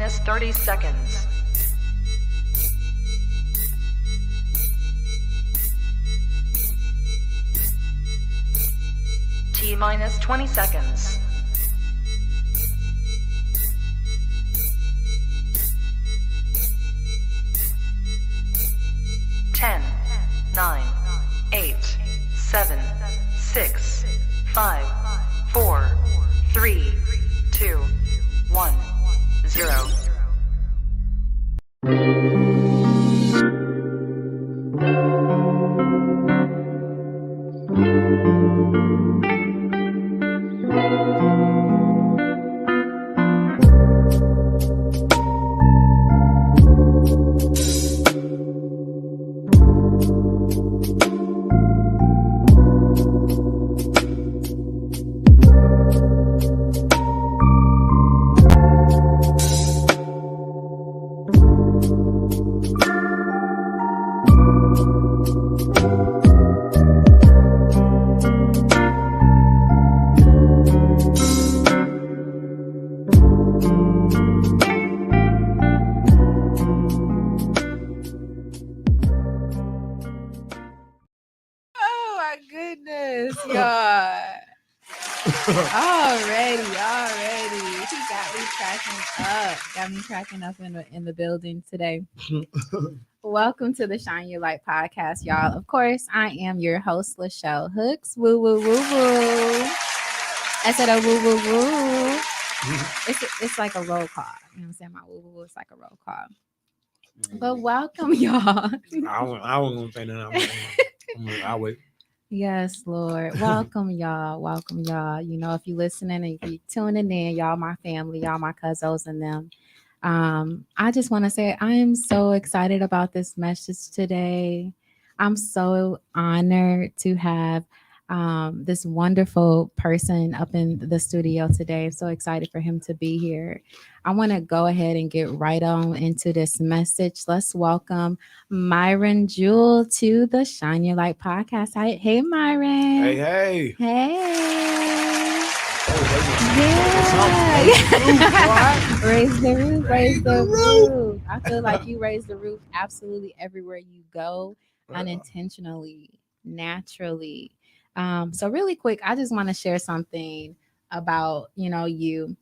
minus 30 seconds. T minus 20 seconds. 10, 9, 8, 7, 6, 5, 4, 3, 2, 1, 0. Cracking up in the building today. Welcome to the Shine Your Light podcast, y'all. Of course, I am your host, Lachelle Hooks. Woo, woo, woo, woo. I said a woo, woo, woo. It's like a roll call. You know what I'm saying? My woo, woo, woo. It's like a roll call. But welcome, y'all. I wasn't going to say nothing. I'll wait. Yes, Lord. Welcome, y'all. Welcome, y'all. You know, if you're listening and if you're tuning in, y'all my family, y'all my cousins and them. I just want to say I am so excited about this message today. I'm so honored to have this wonderful person up in the studio today. I'm so excited for him to be here. I want to go ahead and get right on into this message. Let's welcome Myron Jewell to the Shine Your Light podcast. Hi, hey, Myron. Hey. Yeah. Raise the roof. I feel like you raise the roof absolutely everywhere you go, unintentionally, naturally. So really quick, I just want to share something about, you.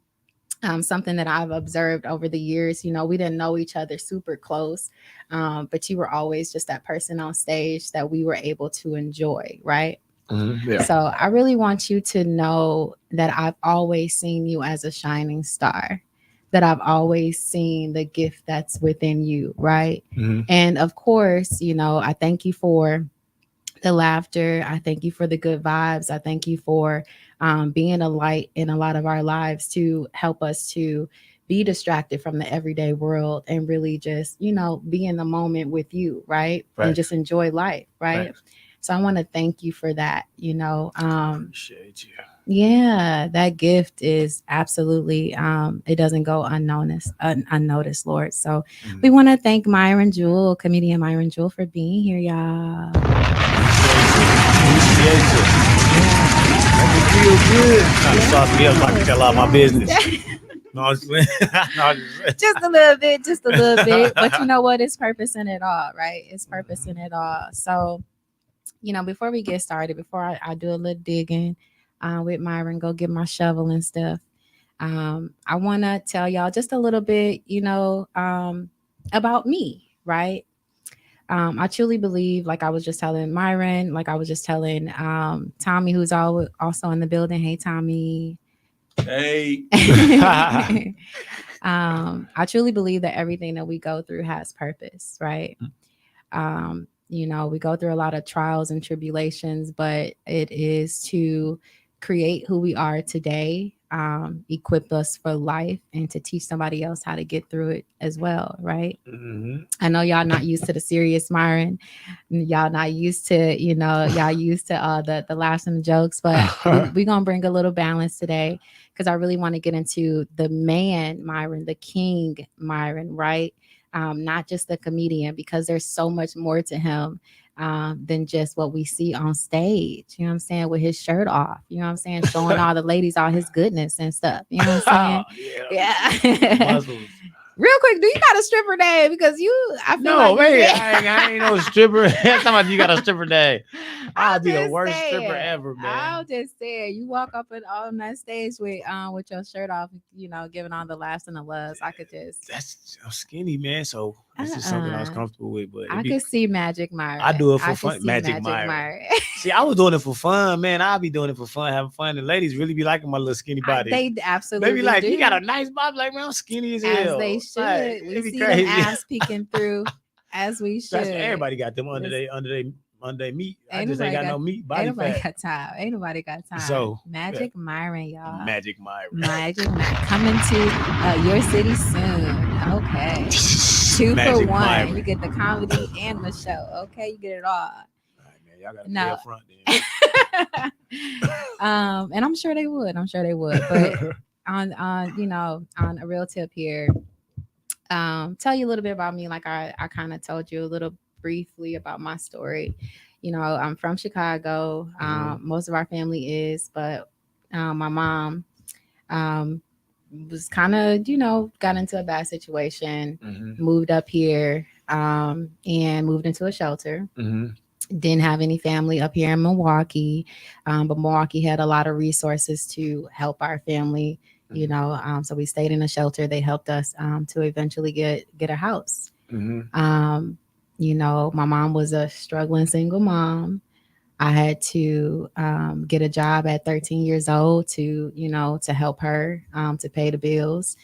Something that I've observed over the years. We didn't know each other super close, but you were always just that person on stage that we were able to enjoy, right? Mm-hmm, yeah. So I really want you to know that I've always seen you as a shining star, that I've always seen the gift that's within you, right? Mm-hmm. And of course, I thank you for the laughter. I thank you for the good vibes. I thank you for being a light in a lot of our lives to help us to be distracted from the everyday world and really just, be in the moment with you, right? And just enjoy life, right? So I want to thank you for that, Appreciate you. Yeah, that gift is absolutely, it doesn't go unnoticed, Lord. So we want to thank Myron Jewell, comedian Myron Jewell, for being here, y'all. Appreciate you. Make me feel good. Trying to sauce me up so I can tell all my business. No, just a little bit. But you know what? It's purpose in it all, right? It's purpose in it all. So, before we get started, before I do a little digging with Myron, go get my shovel and stuff. I want to tell y'all just a little bit, about me, right? I truly believe, like I was just telling Myron, like I was just telling Tommy, who's also in the building. Hey, Tommy. Hey. I truly believe that everything that we go through has purpose, right? We go through a lot of trials and tribulations, but it is to create who we are today, equip us for life, and to teach somebody else how to get through it as well, right? Mm-hmm. I know y'all not used to the serious Myron. Y'all not used to, y'all used to the laughs and the jokes, but we're going to bring a little balance today because I really want to get into the man Myron, the king Myron, right? Not just the comedian, because there's so much more to him than just what we see on stage. You know what I'm saying? With his shirt off, you know what I'm saying? Showing all the ladies all his goodness and stuff. You know what I'm saying? Yeah. Real quick, do you got a stripper name? Because I feel No, like you man, said- I ain't no stripper. That's about you got a stripper day. I'll I'm be the just worst stripper saying. ever, man. I'll just say you walk up on that stage with your shirt off, giving all the laughs and the loves. I could just That's I'm skinny, man. So this is something I was comfortable with. But I could see Magic Myron. I do it for I could fun. see Magic Myron. See, I was doing it for fun, man. I'll be doing it for fun, having fun. The ladies really be liking my little skinny body. They absolutely They be like, do. you got a nice body. Like, man, I'm skinny as hell. As they should. Like, We it be see crazy. them abs peeking through, as we should. That's everybody got them under their meat. I just ain't got no meat body ain't nobody fat. got time. Ain't nobody got time. So Magic Myron, y'all. Magic Myron. Magic Myron coming to your city soon. Okay. 2 Magic for 1. Myron. You get the comedy and the show. Okay, you get it all. All right, man. Y'all got to No. pay up front then. And I'm sure they would. But on a real tip here, tell you a little bit about me. Like I kind of told you a little briefly about my story. I'm from Chicago. Most of our family is, but my mom was kind of got into a bad situation, moved up here, and moved into a shelter. Didn't have any family up here in Milwaukee, but Milwaukee had a lot of resources to help our family. So we stayed in a shelter. They helped us to eventually get a house. My mom was a struggling single mom. I had to get a job at 13 years old to help her to pay the bills.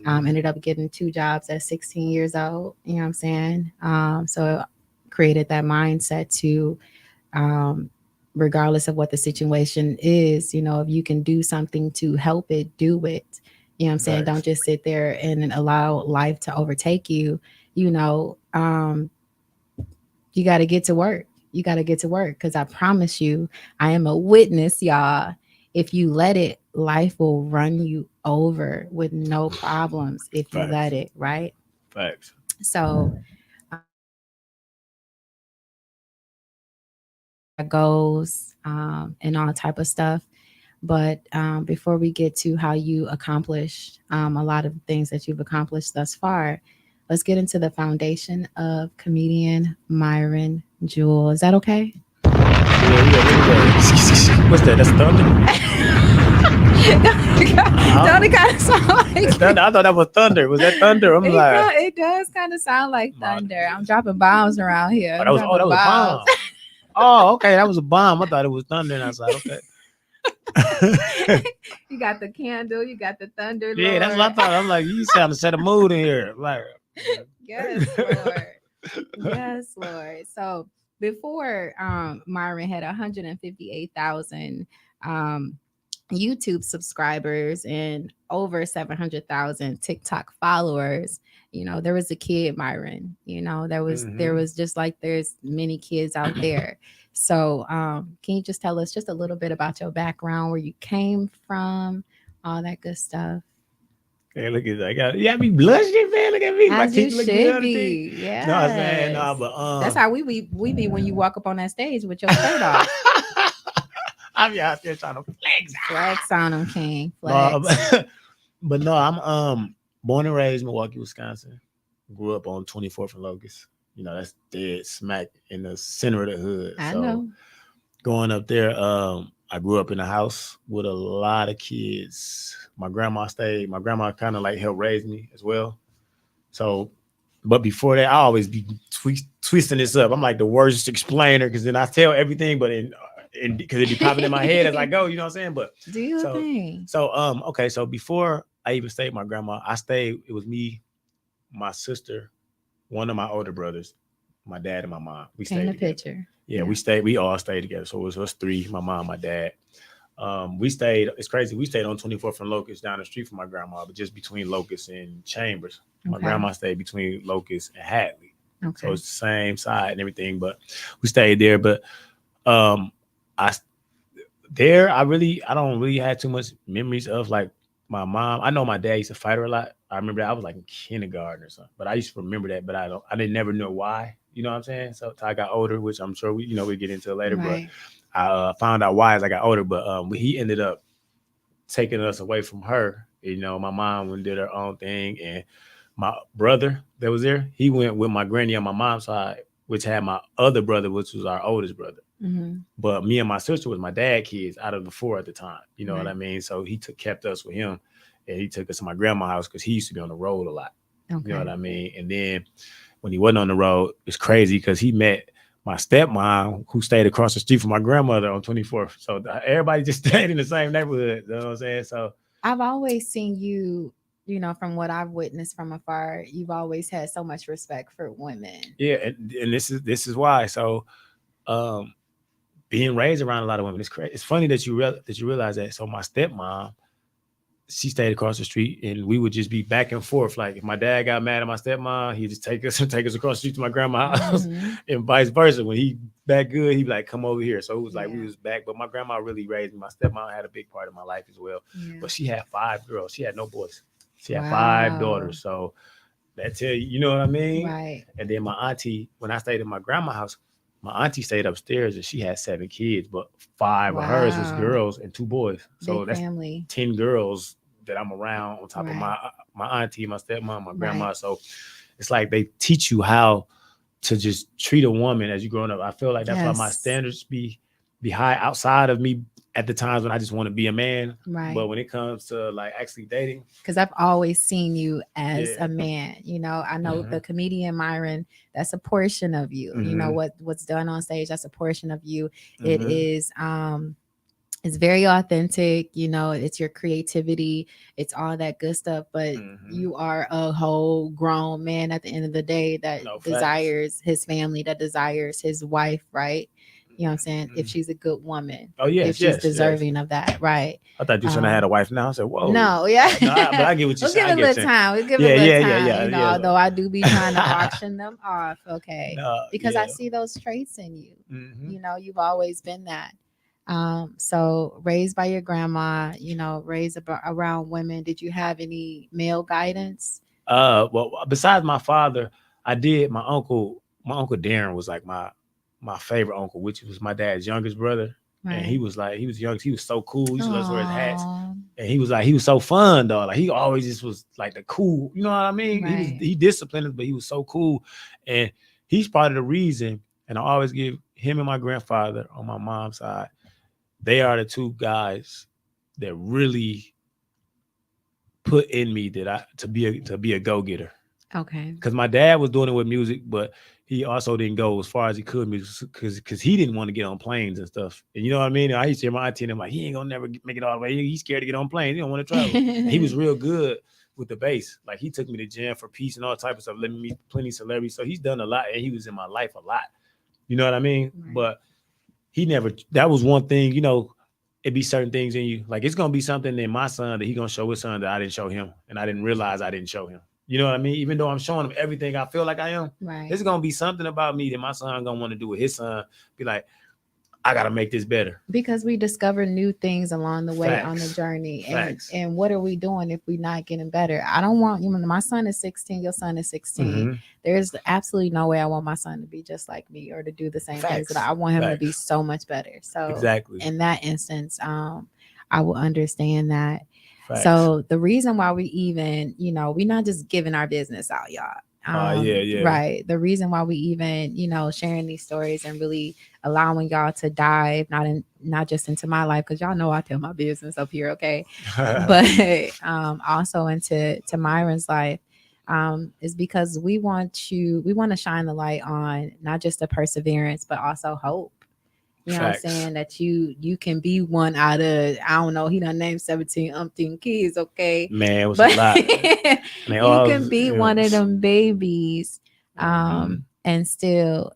Ended up getting 2 jobs at 16 years old. You know what I'm saying? So it created that mindset to, regardless of what the situation is, if you can do something to help it, do it. You know what I'm saying? Right. Don't just sit there and allow life to overtake you. You got to get to work. Because I promise you, I am a witness, y'all. If you let it, life will run you over with no problems if you let it, right? Facts. So goals and all type of stuff. But before we get to how you accomplished a lot of things that you've accomplished thus far, let's get into the foundation of comedian Myron Jewell. Is that okay? Yeah. What's that? That's thunder? Don't it kind of sound like thunder? I thought that was thunder. Was that thunder? It does kind of sound like thunder. I'm dropping bombs around here. That was a bomb. Oh, okay. That was a bomb. I thought it was thunder. And I was like, okay. You got the candle. You got the thunder. Yeah, Lord. that's what I thought. I'm like, you sound to set a mood in here. Like, yes, Lord. Yes, Lord. So before Myron had 158,000 YouTube subscribers and over 700,000 TikTok followers. There was a kid, Myron. There was just like there's many kids out there. So can you just tell us just a little bit about your background, where you came from, all that good stuff? Hey, look at that. I be blushing, man. Look at me. As you should be. Yeah. No, I'm saying, no, but that's how we be when you walk up on that stage with your shirt off. I'm out there trying to flex on them, King. Flex. But no, I'm born and raised in Milwaukee, Wisconsin. Grew up on 24th and Locust. That's dead smack in the center of the hood. I know. Going up there, I grew up in a house with a lot of kids. My grandma kind of like helped raise me as well. So, but before that, I always be twisting this up. I'm like the worst explainer because then I tell everything, but because it be popping in my head as I go, you know what I'm saying? But do your thing. So, okay. So before I even stayed with my grandma, it was me, my sister, one of my older brothers, my dad, and my mom. We stayed together. Picture. Yeah, we all stayed together. So it was us 3, my mom, my dad. It's crazy. We stayed on 24th and Locust down the street from my grandma, but just between Locust and Chambers. My grandma stayed between Locust and Hadley. Okay. So it's the same side and everything, but we stayed there. But I don't really have too much memories of like my mom. I know my dad used to fight her a lot. I remember that I was like in kindergarten or something, but I used to remember that, but I didn't never know why, you know what I'm saying? So until I got older, which I'm sure we get into later, right. But I found out why as I got older, but he ended up taking us away from her. My mom did her own thing, and my brother that was there, he went with my granny on my mom's side, which had my other brother, which was our oldest brother. Mm-hmm. But me and my sister was my dad kids out of the 4 at the time. You know Right. what I mean? So he kept us with him, and he took us to my grandma's house because he used to be on the road a lot. Okay. You know what I mean? And then when he wasn't on the road, it's crazy because he met my stepmom who stayed across the street from my grandmother on 24th. So everybody just stayed in the same neighborhood. You know what I'm saying? So I've always seen you, you know, from what I've witnessed from afar, you've always had so much respect for women. yeah, and this is why. So being raised around a lot of women, it's crazy. It's funny that you realize that. So my stepmom, she stayed across the street, and we would just be back and forth. Like if my dad got mad at my stepmom, he'd just take us across the street to my grandma's house, and vice versa. When he back good, he'd be like, "Come over here." So it was like we was back. But my grandma really raised me. My stepmom had a big part of my life as well. Yeah. But she had 5 girls. She had no boys. She had 5 daughters. So that tell you, you know what I mean? Right. And then my auntie, when I stayed at my grandma's house, my auntie stayed upstairs and she had 7 kids, but 5 of hers was girls and 2 boys. So Big that's family. 10 girls that I'm around on top of Right. my auntie, my stepmom, my grandma. Right. So it's like they teach you how to just treat a woman as you growing up. I feel like that's why my standards be high outside of me at the times when I just want to be a man. Right. But when it comes to like actually dating, because I've always seen you as a man. You know, I know the comedian Myron, that's a portion of you. You know, what's done on stage, that's a portion of you. It is it's very authentic, you know, it's your creativity, it's all that good stuff, but you are a whole grown man at the end of the day that desires his family, that desires his wife, right? You know what I'm saying? If she's a good woman. Oh, yes. If she's deserving of that, right? I thought you should have had a wife now. I said, whoa. No, yeah. No, but I get what you're saying. We'll give it a little time. We'll give it a little time. Yeah, you know, although I do be trying to auction them off, okay? Because I see those traits in you. You know, you've always been that. So raised by your grandma, you know, raised around women. Did you have any male guidance? Well, besides my father, I did. My uncle Darren was like my favorite uncle, which was my dad's youngest brother. Right. And he was young. He was so cool. He used to wear his hats. And he was so fun though. Like he always just was like the cool, you know what I mean? Right. He disciplined us, but he was so cool. And he's part of the reason, and I always give him and my grandfather on my mom's side, they are the 2 guys that really put in me that to be a go-getter. Okay. Because my dad was doing it with music, but he also didn't go as far as he could because he didn't want to get on planes and stuff. And you know what I mean? I used to hear my auntie and I'm like, he ain't gonna never make it all the way. He's scared to get on planes. He don't want to travel. And he was real good with the bass. Like he took me to jam for peace and all type of stuff. Let me meet plenty of celebrities. So he's done a lot, and he was in my life a lot. You know what I mean? Right. But he never. That was one thing. You know, it'd be certain things in you. Like it's gonna be something in my son that he gonna show his son that I didn't show him, and I didn't realize I didn't show him. You know what I mean? Even though I'm showing him everything I feel like I am, right. There's going to be something about me that my son going to want to do with his son. Be like, I got to make this better. Because we discover new things along the way on the journey. And what are we doing if we're not getting better? I don't want, you know, my son is 16, your son is 16. There's absolutely no way I want my son to be just like me or to do the same things that I want him to be so much better. So exactly. In that instance, I will understand that. Facts. So the reason why we even, you know, we're not just giving our business out, y'all. Right. The reason why we even, you know, sharing these stories and really allowing y'all to dive not just into my life, because y'all know I tell my business up here, okay, but also into Myron's life, is because we want to shine the light on not just the perseverance, but also hope. You know Facts. What I'm saying? That you can be one out of, I don't know, he done named 17 kids, okay? Man, it was a lot. You can be one of them babies and still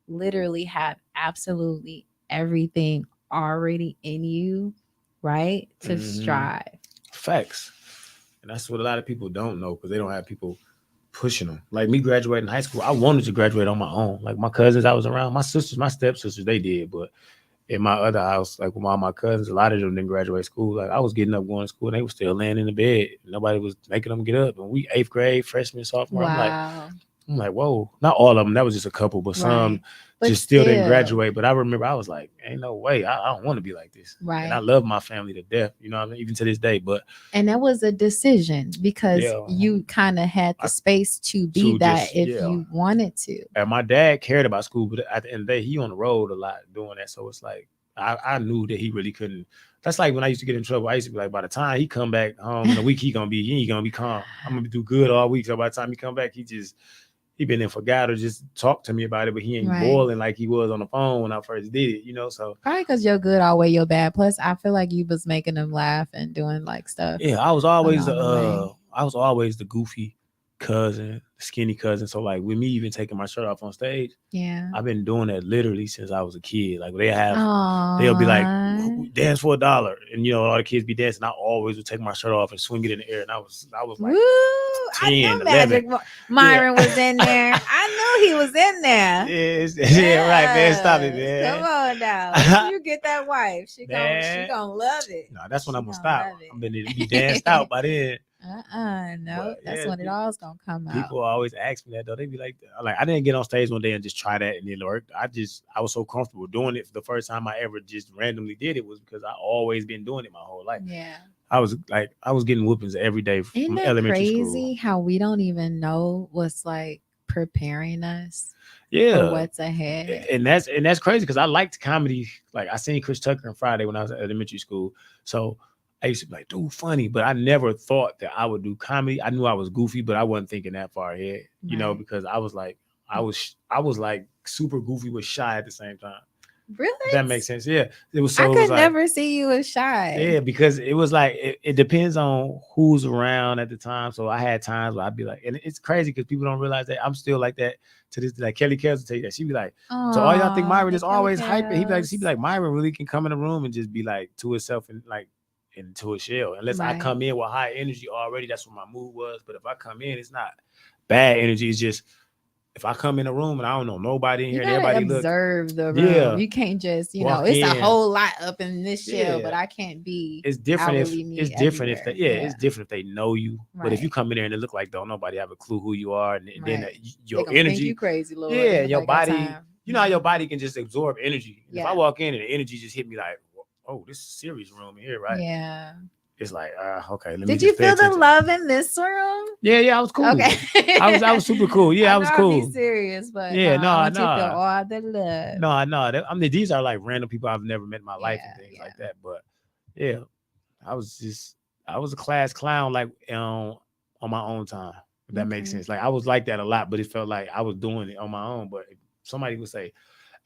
literally have absolutely everything already in you, right? To strive. Facts. And that's what a lot of people don't know, because they don't have people pushing them. Like me graduating high school, I wanted to graduate on my own. Like my cousins I was around, my sisters, my stepsisters, they did. But in my other house, like with all my cousins, a lot of them didn't graduate school. Like I was getting up going to school and they were still laying in the bed. Nobody was making them get up. And we 8th grade, freshman, sophomore. Wow. I'm like, whoa. Not all of them. That was just a couple, but some But just still didn't still, graduate. But I remember I was like, ain't no way. I don't want to be like this. And I right. love my family to death, you know what I mean? Even to this day. But And that was a decision because yeah, you kind of had the I space to be to that just, if yeah. you wanted to. And my dad cared about school, but at the end of the day, he on the road a lot doing that. So it's like I knew that he really couldn't. That's like when I used to get in trouble. I used to be like, by the time he come back home in a week, he ain't gonna be calm. I'm gonna do good all week. So by the time he come back, he been in for God or just talk to me about it, but he ain't Right. boiling like he was on the phone when I first did it, you know. So Probably because you're good outweigh your bad. Plus, I feel like you was making them laugh and doing like stuff yeah, I was always along the way. the goofy cousin, skinny cousin. So like with me even taking my shirt off on stage, Yeah. I've been doing that literally since I was a kid. Like they'll be like, Aww. dance for $1. And you know, all the kids be dancing. I always would take my shirt off and swing it in the air. And I was Woo! like I 10, knew 11. Magic Myron Yeah. was in there. I knew he was in there. Yeah, right, man. Stop it, Yes. man. Come on now. Wait till you get that wife. She Man. gonna love it. No, that's when She I'm gonna gonna stop. love I'm gonna be danced out by then. No, But that's yeah, when it all's gonna come out. people always ask me that though. They be like, I didn't get on stage one day and just try that and it worked. I was so comfortable doing it. The first time I ever just randomly did it was because I always been doing it my whole life. Yeah. I was getting whoopings every day Isn't from that elementary crazy school. how we don't even know what's like preparing us for Yeah. what's ahead? And that's crazy because I liked comedy. Like I seen Chris Tucker on Friday when I was at elementary school. So I used to be like, dude, funny, but I never thought that I would do comedy. I knew I was goofy, but I wasn't thinking that far ahead, you know, Right. because I was like super goofy but shy at the same time. Really? If that makes sense. Yeah. It was I so it could was like, never see you as shy. yeah, because it was like it depends on who's around at the time. So I had times where I'd be like, and it's crazy because people don't realize that I'm still like that to this. Like Kelly Kells will tell you that she'd be like, so all y'all think Aw, Myron the is Kelly always hyping? She'd be Kells. like, Myron really can come in the room and just be like to herself and like into a shell. Unless I Right. come in with high energy already, that's what my mood was. But if I come in, it's not bad energy. It's just if I come in a room and I don't know nobody in You here and gotta everybody look, observe the room. yeah, You can't just, walk it's a in. whole lot up in this shell, Yeah. but I can't be It's different outwardly me it's different if everywhere. it's different if they know you. But if you Right. come in there and it look like don't nobody have a clue who you are, and then Right. They your gonna think you energy, crazy, Lord. yeah, Ain't your nobody got body, time. you know how your body can just absorb energy. And if I Yeah. walk in and the energy just hit me like, oh, this is a serious room in here, right? Yeah. It's like, okay, let me Did you just pay feel the attention. love in this room? Yeah, I was cool. Okay. I was super cool. Yeah, I was I'll cool. be serious, but Yeah, I want you to feel all the love. no. I mean, these are like random people I've never met in my life and Yeah, things yeah. like that. But yeah, I was a class clown like on my own time. If that makes Okay. sense. Like I was like that a lot, but it felt like I was doing it on my own. But if somebody would say,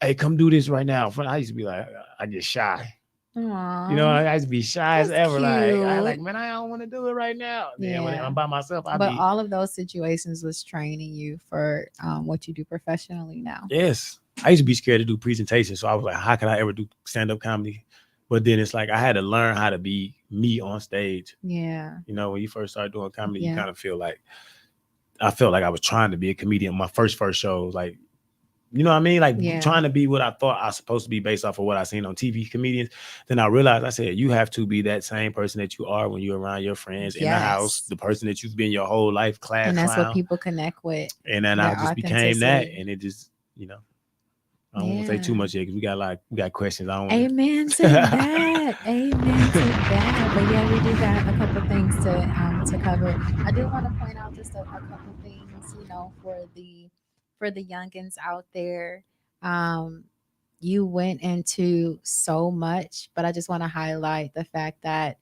"Hey, come do this right now," I used to be like, I get shy. Aw. You know, I used to be shy as That's ever. cute. Man, I don't want to do it right now. Then when Yeah. I'm by myself, But all of those situations was training you for what you do professionally now. Yes. I used to be scared to do presentations. So I was like, how can I ever do stand-up comedy? But then it's like I had to learn how to be me on stage. Yeah. You know, when you first start doing comedy, you Yeah. kind of feel like I felt like I was trying to be a comedian. My first shows, like, you know what I mean? Like Yeah. trying to be what I thought I was supposed to be based off of what I seen on TV comedians. Then I realized, I said, you have to be that same person that you are when you're around your friends in the house, Yes. the person that you've been your whole life, class And that's clown. what people connect with. And then I their just became that, authenticity. and it just, I don't want to say too Yeah. much yet because we got questions. I don't wanna... Amen to that. Amen to that. But yeah, we do got a couple things to cover. I do want to point out just a couple things, for the youngins out there. You went into so much, but I just want to highlight the fact that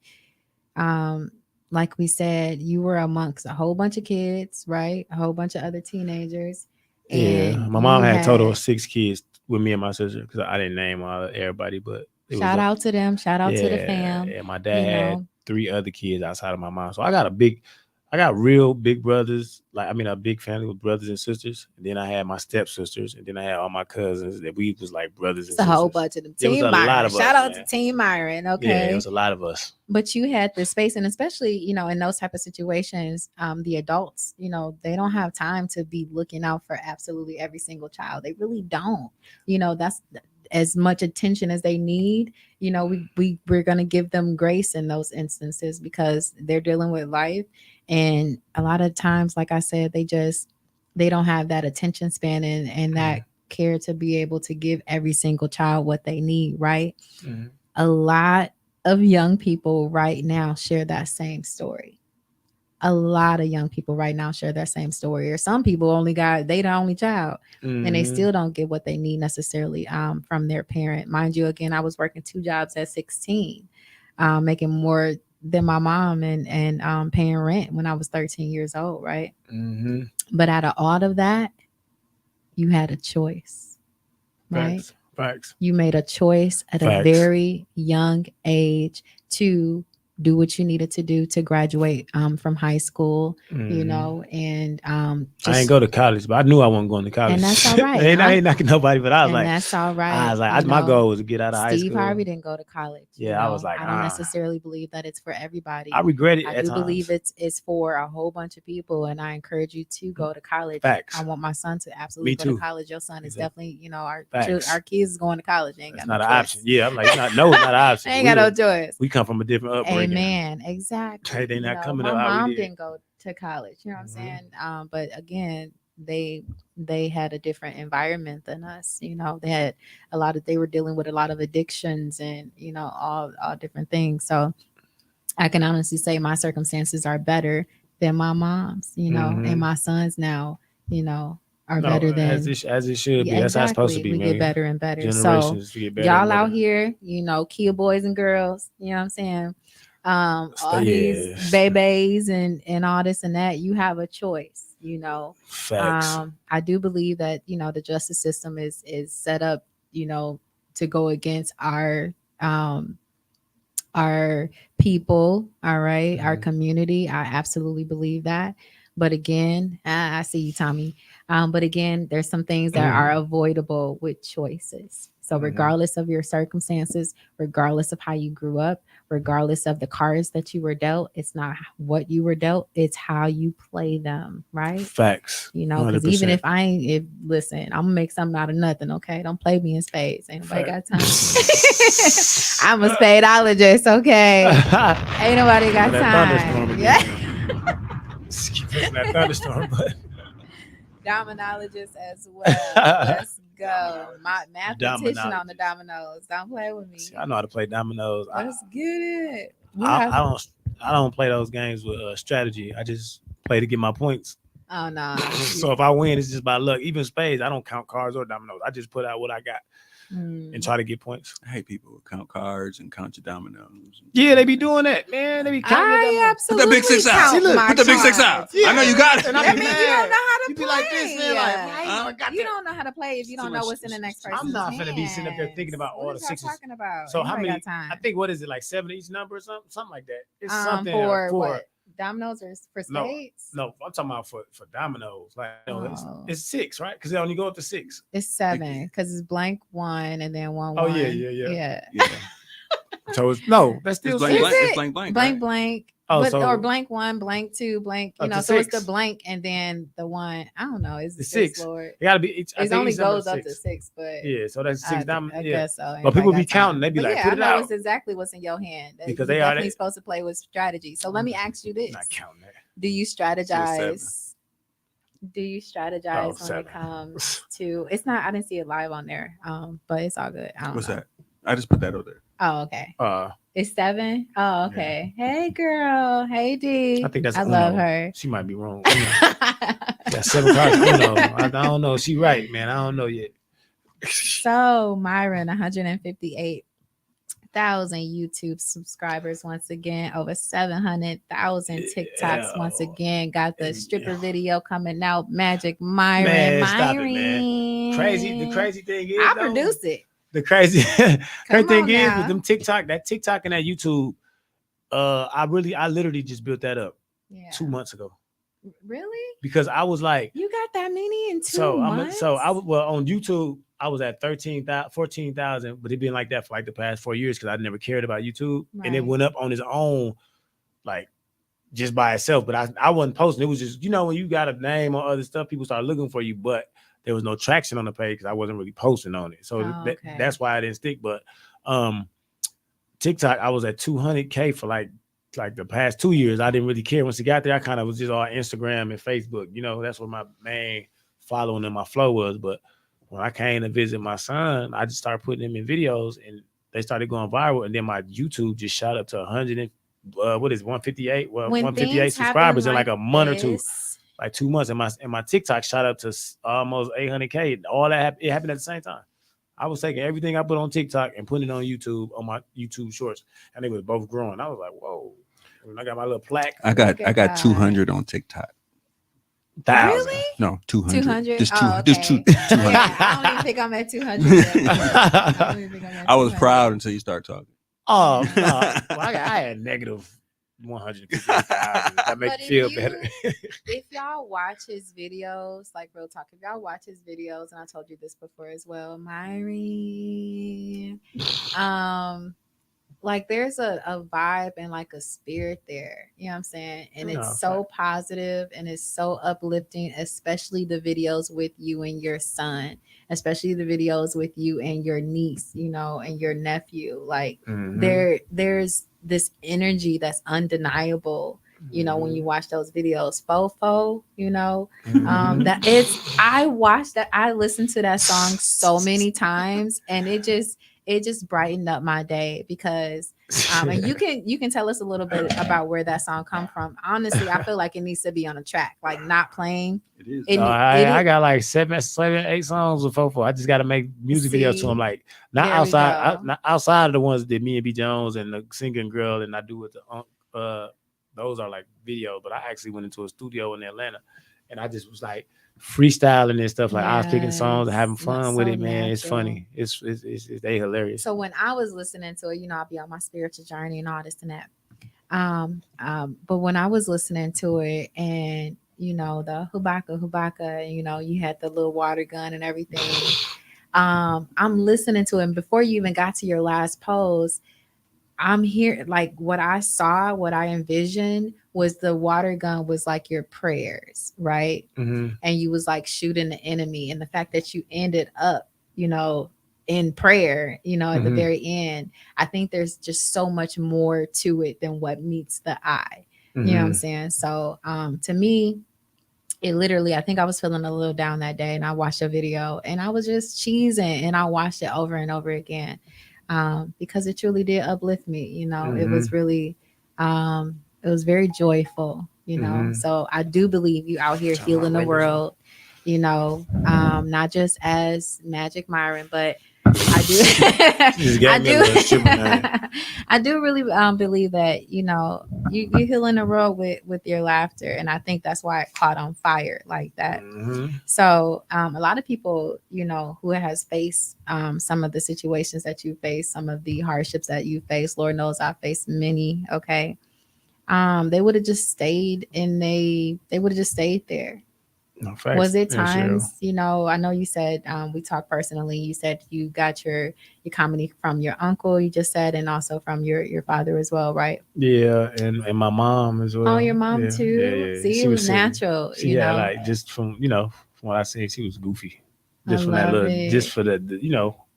like we said, you were amongst a whole bunch of kids, right? A whole bunch of other teenagers. Yeah, And my mom you had a total of 6 kids with me and my sister because I didn't name everybody, but it shout was out to them. Shout out to the yeah, fam. yeah. My dad You had know, 3 other kids outside of my mom, so I got real big brothers. Like I mean, a big family with brothers and sisters. And then I had my stepsisters, and then I had all my cousins that we was like brothers and it's a sisters. whole bunch of them. It was Team a Myron. lot of Shout us, out man. to Team Myron. Okay. Yeah, it was a lot of us. But you had the space, and especially, in those type of situations, the adults, they don't have time to be looking out for absolutely every single child. They really don't. That's as much attention as they need. We're gonna give them grace in those instances because they're dealing with life, and a lot of times, like I said, they don't have that attention span and that care to be able to give every single child what they need, right? Mhm. A lot of young people right now share that same story. A lot of young people right now share that same story. Or some people they the only child, and they Mhm. still don't get what they need necessarily from their parent. Mind you, again, I was working 2 jobs at 16, making more than my mom, and paying rent when I was 13 years old, right? Mhm. But out of all of that, you had a choice, right? Facts. You made a choice at a Facts. very young age to do what you needed to do to graduate from high school, you Mhm. know, and I ain't go to college, but I knew I wasn't going to college. And that's all right. I ain't knocking nobody, but I was and like, that's all right. I was like, you my know. goal was to get out of high Steve school. Harvey didn't go to college. Yeah, I was like, I don't necessarily believe that it's for everybody. I regret it. I at do times. believe it's for a whole bunch of people, and I encourage you to go to college. Facts. I want my son to absolutely Me go too. to college. Your son is Exactly. definitely, our Facts. our kids is going to college. They ain't It's got not no an choice. option. Yeah, I'm like, it's not an option. They ain't got no choice. We come from a different upbringing. Amen. Exactly. They not coming my up how we mom did. didn't go to college. You know what I'm saying? But again, they had a different environment than us. They had they were dealing with a lot of addictions and all different things. So I can honestly say my circumstances are better than my mom's, and my sons now, are better than as it should be. Yeah, That's how it's supposed to exactly. be, We man. get better and better. Generations So get better y'all and better. out here, Kia boys and girls, you know what I'm saying? All these babies and all this and that, you have a choice, Facts. I do believe that the justice system is set up to go against our people, all right, our community. I absolutely believe that. But again, I see you, Tommy. But again, there's some things that are avoidable with choices. So regardless of your circumstances, regardless of how you grew up, regardless of the cards that you were dealt, it's not what you were dealt, it's how you play them, right? Facts. Because even if listen, I'm gonna make something out of nothing, okay? Don't play me in spades. Ain't nobody got time. I'm a spadeologist, okay? Ain't nobody got time. Yeah. That thunderstorm, but Dominologist as well. Let's go. My mathematician on the dominoes. Don't play with me. I know how to play dominoes. Let's get it. I don't play those games with strategy. I just play to get my points. Oh no. So if I win, it's just by luck. Even spades, I don't count cards or dominoes. I just put out what I got and try to get points. I hate people who count cards and count your dominoes. Yeah, they be doing that, man. They be counting. I absolutely Put the big six out. count my Put the big six out. cards. I know you got it. And I That be means mad. you don't know how to You play. be like this, man. Like, I got You that. don't know how to play if you don't know what's in the next person's I'm not finna be sitting up there hands. thinking about all What the is y'all sixes. talking about? So how Anybody many? got time? I think what is it, like 7 each number or something like that. It's something for what? Dominoes or for spades? No, I'm talking about for dominoes. Like Oh. it's 6, right? Because they only go up to 6. It's 7 because it's blank 1 and then 1 Oh, 1. yeah. Yeah. So it's no, that's still It's blank, 6. blank. Is It's it? blank, blank. Blank right? blank. Oh, But, so- or blank 1, blank 2, blank. Up to So it's the 6. blank and then the 1. I don't know. It's The 6. Lord. It gotta be. It only goes up to 6, but Yeah, so that's 6 dominoes. I Yeah, guess so. but people Anybody be got time? counting. They be But like, yeah, put I it know out. it's exactly what's in your hand. Because You're they are definitely they- supposed to play with strategy. So let me ask you this: Not counting that. Do you strategize? Do you Oh, strategize when 7. it comes to? It's not. I didn't see it live on there. But it's all good. I don't What's know. that? I just put that over there. Oh, okay. It's It's 7. Oh, okay. Hey, girl. Hey, D. I think that's I love Uno. her. She might be wrong. Got 7 cards. Uno. I don't know. She right, man. I don't know yet. So Myron, 158,000 YouTube subscribers once again, over 700,000 TikToks once Ew. again. Got the stripper Yeah. video coming out. Magic Myron. Man, stop it, Myron. man. The crazy thing is, I though, produced it. the crazy Come thing on is now. with them TikTok and that YouTube. I literally just built that up Yeah. 2 months ago Really? because I was like, You got that many in 2 so months? I was on YouTube. I was at 14,000, but it been like that for like the past 4 years because I never cared about YouTube, and it Right. went up on its own, like just by itself. But I wasn't posting. It was just when you got a name or other stuff, people start looking for you, but there was no traction on the page because I wasn't really posting on it. So Okay. that's why I didn't stick. But TikTok, I was at 200K for like the past 2 years. I didn't really care. Once it got there, I kind of was just on Instagram and Facebook. That's where my main following and my flow was. But when I came to visit my son, I just started putting them in videos, and they started going viral. And then my YouTube just shot up to 100 and 158? Well, When 158 things subscribers happen in like a month or two, this, like 2 months. And my TikTok shot up to almost 800K. All that it happened at the same time. I was taking everything I put on TikTok and putting it on YouTube, on my YouTube shorts, and they was both growing. I was like, whoa. And I got my little plaque. I got Look at 200 on TikTok. 1,000. Really? No, 200. 200? Just Oh, just okay. 200. Yeah, I don't even think I'm at 200 yet. I don't even think I'm at I was 200. proud until you start talking. Oh, no. Well, I had negative 150,000. That make But you feel if better. if y'all watch his videos, like real talk, if y'all watch his videos, and I told you this before as well, Myron, like there's a vibe and like a spirit there, you know what I'm saying? And Yeah, it's so positive and it's so uplifting, especially the videos with you and your son, especially the videos with you and your niece, you know, and your nephew. Like Mhm. there's this energy that's undeniable, you know, when you watch those videos. Fofo, you know, Mhm. that it's I watched that, I listened to that song so many times, and it just brightened up my day because and you can tell us a little bit about where that song come from. Honestly, I feel like it needs to be on a track, like not playing. It is. It, No, it I is. got like 8 songs with Fofo. I just got to make music videos to See? them, like not There we outside, go. not outside of the ones that me and B Jones and the singing girl and I do with the those are like videos. But I actually went into a studio in Atlanta, and I just was like freestyling and stuff. Like I was picking songs and having Yes, not fun with so it, man. It's natural. funny. It's they hilarious. So when I was listening to it, you know, I'll be on my spiritual journey and all this and that. But when I was listening to it, and you know, the hubaka, you know, you had the little water gun and everything. I'm listening to it, and before you even got to your last pose, I'm here, like what I saw, what I envisioned was the water gun was like your prayers, right? Mhm. And you was like shooting the enemy, and the fact that you ended up, you know, in prayer, you know, at the Mhm. very end, I think there's just so much more to it than what meets the eye. You know what I'm Mhm. saying? So to me, it literally, I think I was feeling a little down that day, and I watched a video and I was just cheesing, and I watched it over and over again, because it truly did uplift me. You know, it was Mhm. really, it was very joyful, you know. Mhm. So I do believe you out here Turn my healing the windows on. world, you know, not just as Magic Myron, but I do, Just gave I me a do, little stripper name. I do really believe that, you know, you healing the world with your laughter, and I think that's why it caught on fire like that. Mhm. So a lot of people, you know, who has faced some of the situations that you face, some of the hardships that you face, Lord knows I've faced many. Okay, they would have just stayed, and they would have just stayed there. No facts. Was it That's real. times, you know, I know you said, we talked personally, you said you got your comedy from your uncle, you just said, and also from your father as well, right? Yeah, and my mom as well. Oh, your mom Yeah, yeah, too. yeah. See, She it was was silly. natural, She you had know. like just from from what I seen, she was goofy. I Just from that love little, just it. for the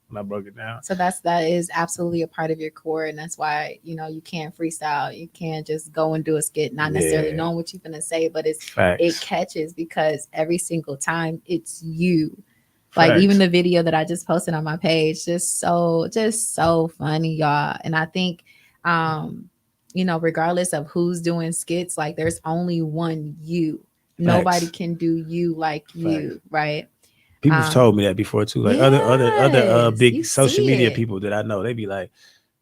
when I broke it down. So that is absolutely a part of your core, and that's why, you know, you can't freestyle. You can't just go and do a skit, not necessarily Yeah, knowing what you're gonna say, but it facts, catches because every single time it's you. Like even facts. the video that I just posted on my page, just so funny, y'all. And I think, you know, regardless of who's doing skits, like there's only one you. Nobody Facts. can do you like Facts. you, right? People have Um, told me that before too. Like other yes, big you social see media it. people that I know, they be like,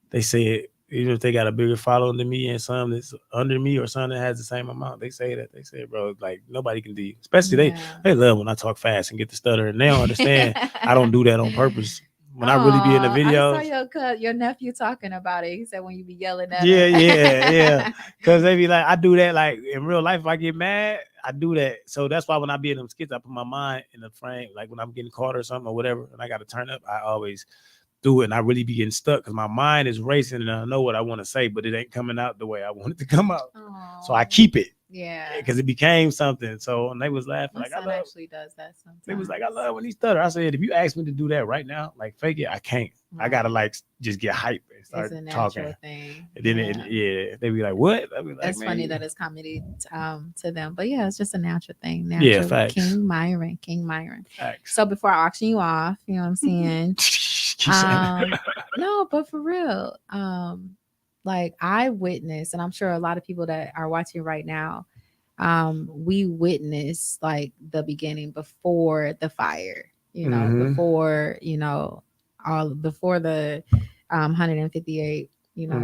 they say it even if they got a bigger following than me and some that's under me or some that has the same amount. They say that. They say, bro, like nobody can do you. Especially Yeah. they love when I talk fast and get the stutter, and they don't understand. I don't do that on purpose. When I really be in the Oh, I saw videos, your nephew talking about it. He said when you be yelling at yeah, him. yeah. Cause they be like, I do that like in real life. If I get mad, I do that. So that's why when I be in them skits, I put my mind in the frame. Like when I'm getting caught or something or whatever, and I got to turn up, I always do it. And I really be getting stuck because my mind is racing and I know what I want to say, but it ain't coming out the way I want it to come out. So I Oh, keep it yeah. because it became something. So and they was laughing My like, son actually does that sometimes. they was like, I love when he stutter. I said, if you ask me to do that right now, like fake it, I can't. I gotta Right. like just get hype start a natural talking. thing. And then they be like, "What?" I be like, That's funny "Man." that it's comedy to them, but yeah, it's just a natural thing. Yeah, Natural. facts. King Myron. Facts. So before I auction you off, you know what I'm saying? Keep saying that. No, but for real, like I witnessed, and I'm sure a lot of people that are watching right now, we witnessed like the beginning before the fire, Mhm. before, before the 158,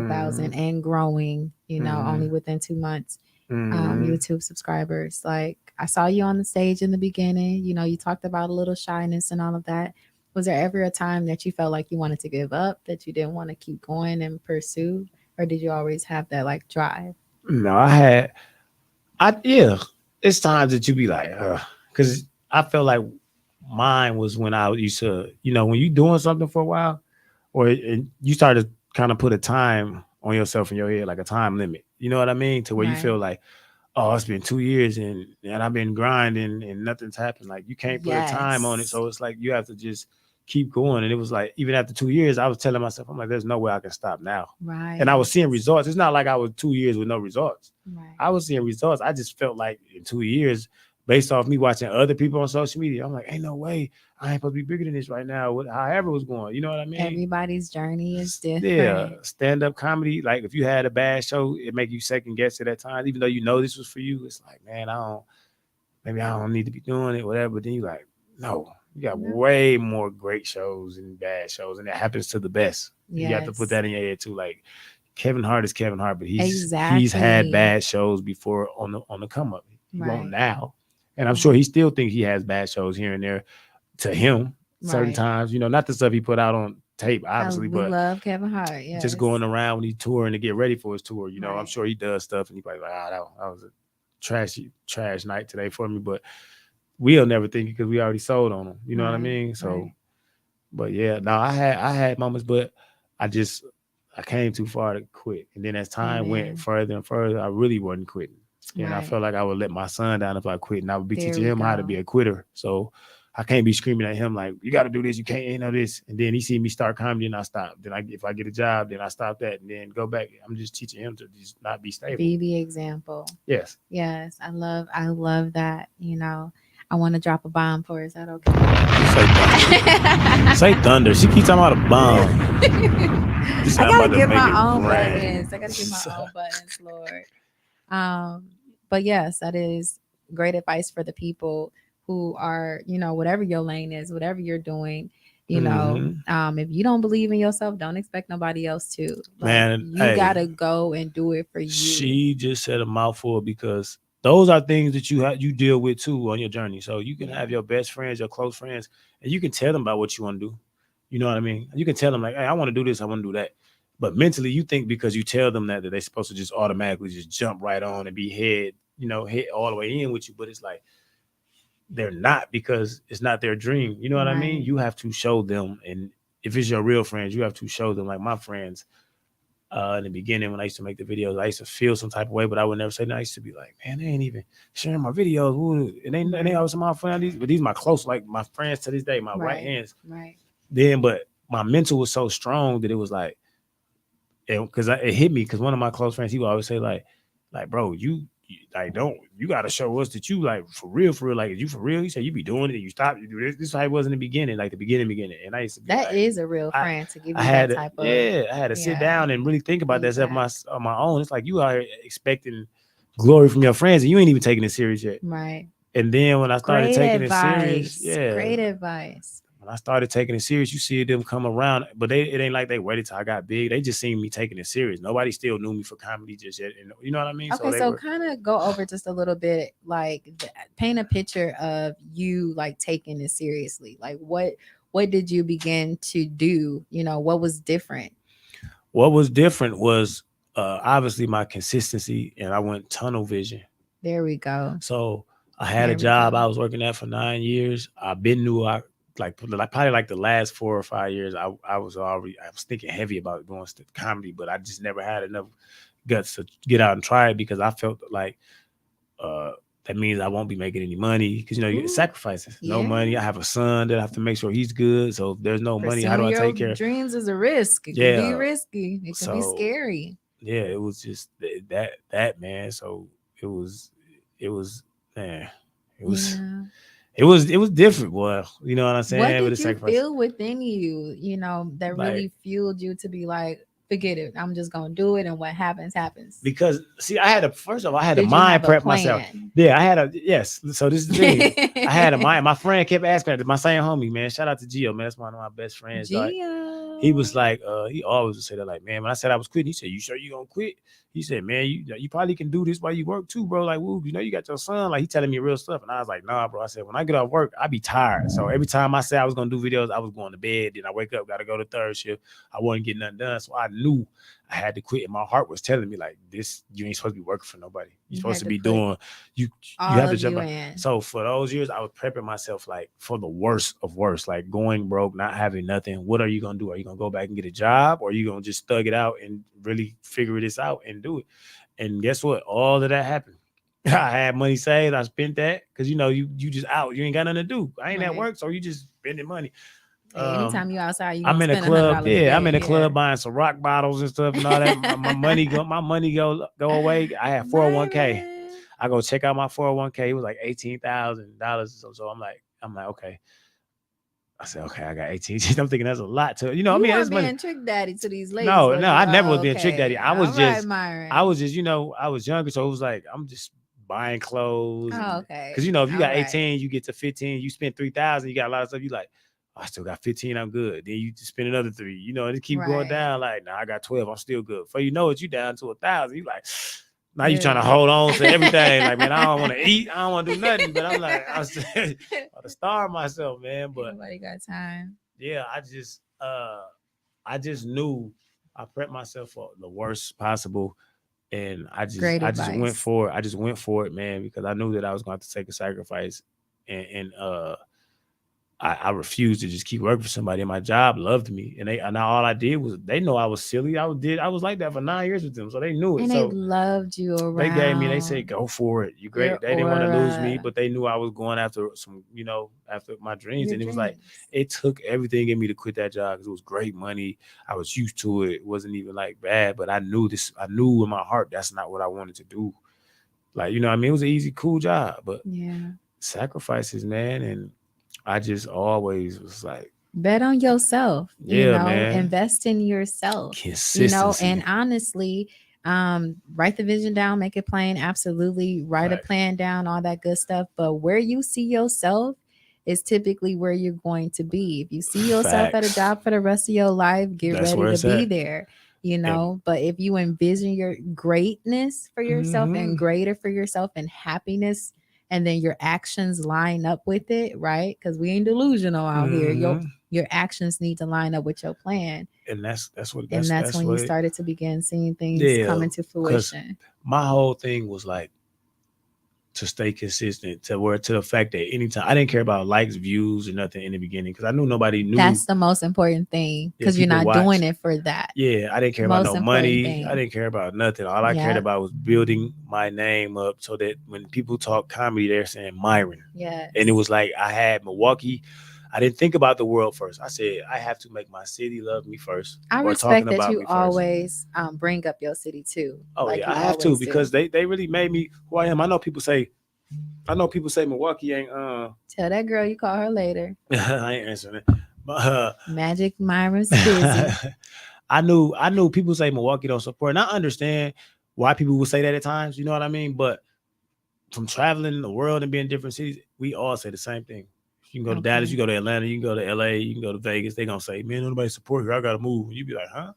thousand and growing, only within 2 months, YouTube subscribers. Like I saw you on the stage in the beginning, you talked about a little shyness and all of that. Was there ever a time that you felt like you wanted to give up, that you didn't want to keep going and pursue? Or did you always have that like drive? No, yeah. It's times that you be like, because I felt like mine was when I used to, when you doing something for a while, or you start to kind of put a time on yourself in your head, like a time limit. You know what I mean? To where you feel like, oh, it's been 2 years and I've been grinding and nothing's happened. Like you can't put a time on it. So it's like you have to just keep going. And it was like, even after 2 years, I was telling myself, I'm like, there's no way I can stop now. Right. And I was seeing results. It's not like I was 2 years with no results. Right. I was seeing results. I just felt like in 2 years, based off me watching other people on social media, I'm like, ain't no way I ain't supposed to be bigger than this right now. However it was going, you know what I mean? Everybody's journey is different. Yeah, stand-up comedy. Like if you had a bad show, it make you second guess it at times, even though you know this was for you. It's like, man, maybe I don't need to be doing it, whatever. But then you like, no, you got way more great shows and bad shows, and it happens to the best. Yes. You have to put that in your head too. Like Kevin Hart is Kevin Hart, but he's had bad shows before on the come up. He won't now, and I'm sure he still thinks he has bad shows here and there. To him, certain times, not the stuff he put out on tape, obviously, we but love Kevin Hart. Yes. Just going around when he's touring to get ready for his tour. I'm sure he does stuff, and he's like, that was a trash night today for me. But we'll never think it because we already sold on him. You know what I mean? So, but yeah, no, I had moments, but I came too far to quit. And then as time went further and further, I really wasn't quitting. And I felt like I would let my son down if I quit, and I would be teaching him how to be a quitter. So I can't be screaming at him like, you got to do this, you can't, this. And then he see me start comedy and I stop. Then if I get a job, then I stop that and then go back. I'm just teaching him to just not be stable. Be the example. Yes. Yes. I love that. I want to drop a bomb for her. Is that okay? Say thunder. She keeps talking about a bomb. I gotta get my own buttons. Lord. But yes, that is great advice for the people who are, whatever your lane is, whatever you're doing, if you don't believe in yourself, don't expect nobody else to. Man, you gotta go and do it for you. She just said a mouthful because those are things that you deal with too on your journey. So you can have your best friends, your close friends, and you can tell them about what you want to do. You know what I mean? You can tell them like, hey, I want to do this, I want to do that. But mentally, you think because you tell them that they're supposed to just automatically just jump right on and be head all the way in with you. But it's like, they're not, because it's not their dream. You know what I mean? You have to show them. And if it's your real friends, you have to show them. Like my friends, in the beginning, when I used to make the videos, I used to feel some type of way, but I would never say that. I used to be like, man, they ain't even sharing my videos. And they always my friends, but these are my close, like my friends to this day, my right hands. Right. Then, but my mental was so strong that it was like, because it hit me, because one of my close friends, he would always say like, bro, you got to show us that you like for real, like, you for real. He said, you be doing it and you stop, you do this. This is how it was in the beginning, like the beginning. And I used to be that like, is a real friend to give you that type of. Yeah, I had to sit down and really think about that stuff on my own. It's like you are expecting glory from your friends and you ain't even taking it serious yet. Right. And then when I started taking it serious, great advice. When I started taking it serious, you see them come around, but it ain't like they waited till I got big. They just seen me taking it serious. Nobody still knew me for comedy just yet. And you know what I mean? Okay, so kind of go over just a little bit, like paint a picture of you like taking it seriously. Like what did you begin to do? What was different? What was different was obviously my consistency, and I went tunnel vision. There we go. So I had a job I was working at for 9 years. I've been new. Probably like the last 4 or 5 years, I was thinking heavy about doing comedy, but I just never had enough guts to get out and try it, because I felt like that means I won't be making any money because you get sacrifices. No Yeah. money. I have a son that I have to make sure he's good. So if there's no money, how do I take care? Dreams is a risk. It can be risky. It can be scary. Yeah, it was just that man. So it was man. It was. Yeah. It was different, boy. You know what I'm saying? What did you feel within you, that really fueled you to be like, forget it, I'm just gonna do it, and what happens. Because see, I had to mind prep myself. Yeah, I had a yes. So this is the thing. I had a mind. My friend kept asking me, my same homie, man. Shout out to Gio, man. That's one of my best friends. Gio. He was like, he always would say that, like, man, when I said I was quitting, he said, "You sure you gonna quit?" He said, "Man, you probably can do this while you work too, bro. Like, woo, you got your son." Like, he telling me real stuff, and I was like, "Nah, bro." I said, "When I get off work, I be tired. So every time I said I was gonna do videos, I was going to bed. Then I wake up, gotta go to third shift. I wasn't getting nothing done, so I knew I had to quit. And my heart was telling me, like, this, you ain't supposed to be working for nobody. You're supposed to be doing, you have to jump out. So for those years, I was prepping myself, like, for the worst of worst, like going broke, not having nothing. What are you going to do? Are you going to go back and get a job? Or are you going to just thug it out and really figure this out and do it? And guess what? All of that happened. I had money saved. I spent that because, you just out. You ain't got nothing to do. I ain't at work, so you just spending money. Anytime you outside, you I'm in a club. Yeah, I'm in a club buying some rock bottles and stuff and all that. my money go away. I had 401k. I go check out my 401k. It was like $18,000. So I'm like, okay. I said, okay, I got 18. I'm thinking that's a lot to, I mean, it's being trick daddy to these ladies. No, I never was being trick daddy. I was just, I was younger, so it was like I'm just buying clothes. Oh, okay. Because if you got 18, you get to 15, you spend 3,000, you got a lot of stuff. You like, I still got 15, I'm good. Then you just spend another 3, and it keep going down. Like, nah, I got 12, I'm still good. Before you know it, you down to 1,000. You like, now you trying to hold on to everything. Like, man, I don't want to eat, I don't want to do nothing. But I'm like, I was to starve myself, man. But nobody got time. Yeah, I just knew I prepped myself for the worst possible. And I just went for it. I just went for it, man, because I knew that I was going to have to take a sacrifice. And I refused to just keep working for somebody. And my job loved me. And now all I did was, they know I was silly. I was like that for 9 years with them. So they knew it. And they loved you around. They said, go for it. You're great. They didn't want to lose me, but they knew I was going after some, after my dreams. And it was like, it took everything in me to quit that job because it was great money. I was used to it. It wasn't even like bad, but I knew in my heart, that's not what I wanted to do. Like, it was an easy, cool job, but sacrifices, man. And I just always was like, bet on yourself. Man. Invest in yourself. Consistency. And honestly, write the vision down, make it plain. Absolutely, write a plan down, all that good stuff. But where you see yourself is typically where you're going to be. If you see yourself at a job for the rest of your life, get ready to be there. But if you envision your greatness for yourself and greater for yourself and happiness, and then your actions line up with it, right? Because we ain't delusional out here. Your actions need to line up with your plan. And that's when you started to begin seeing things come into fruition. My whole thing was like to stay consistent to the fact that anytime I didn't care about likes, views, or nothing in the beginning because I knew nobody knew. That's the most important thing because you're not doing it for that. Yeah, I didn't care about no money. I didn't care about nothing. All I cared about was building my name up so that when people talk comedy, they're saying Myron. Yeah. And it was like I had Milwaukee. I didn't think about the world first. I said, I have to make my city love me first. I respect that you always bring up your city too. Oh, I have to because they really made me who I am. I know people say Milwaukee ain't Tell that girl you call her later. I ain't answering it. But Magic Myron's busy. I knew people say Milwaukee don't support. And I understand why people would say that at times, you know what I mean? But from traveling the world and being in different cities, we all say the same thing. You can go to Dallas, you go to Atlanta, you can go to LA, you can go to Vegas. They're going to say, man, nobody support you. I got to move. And you be like, huh?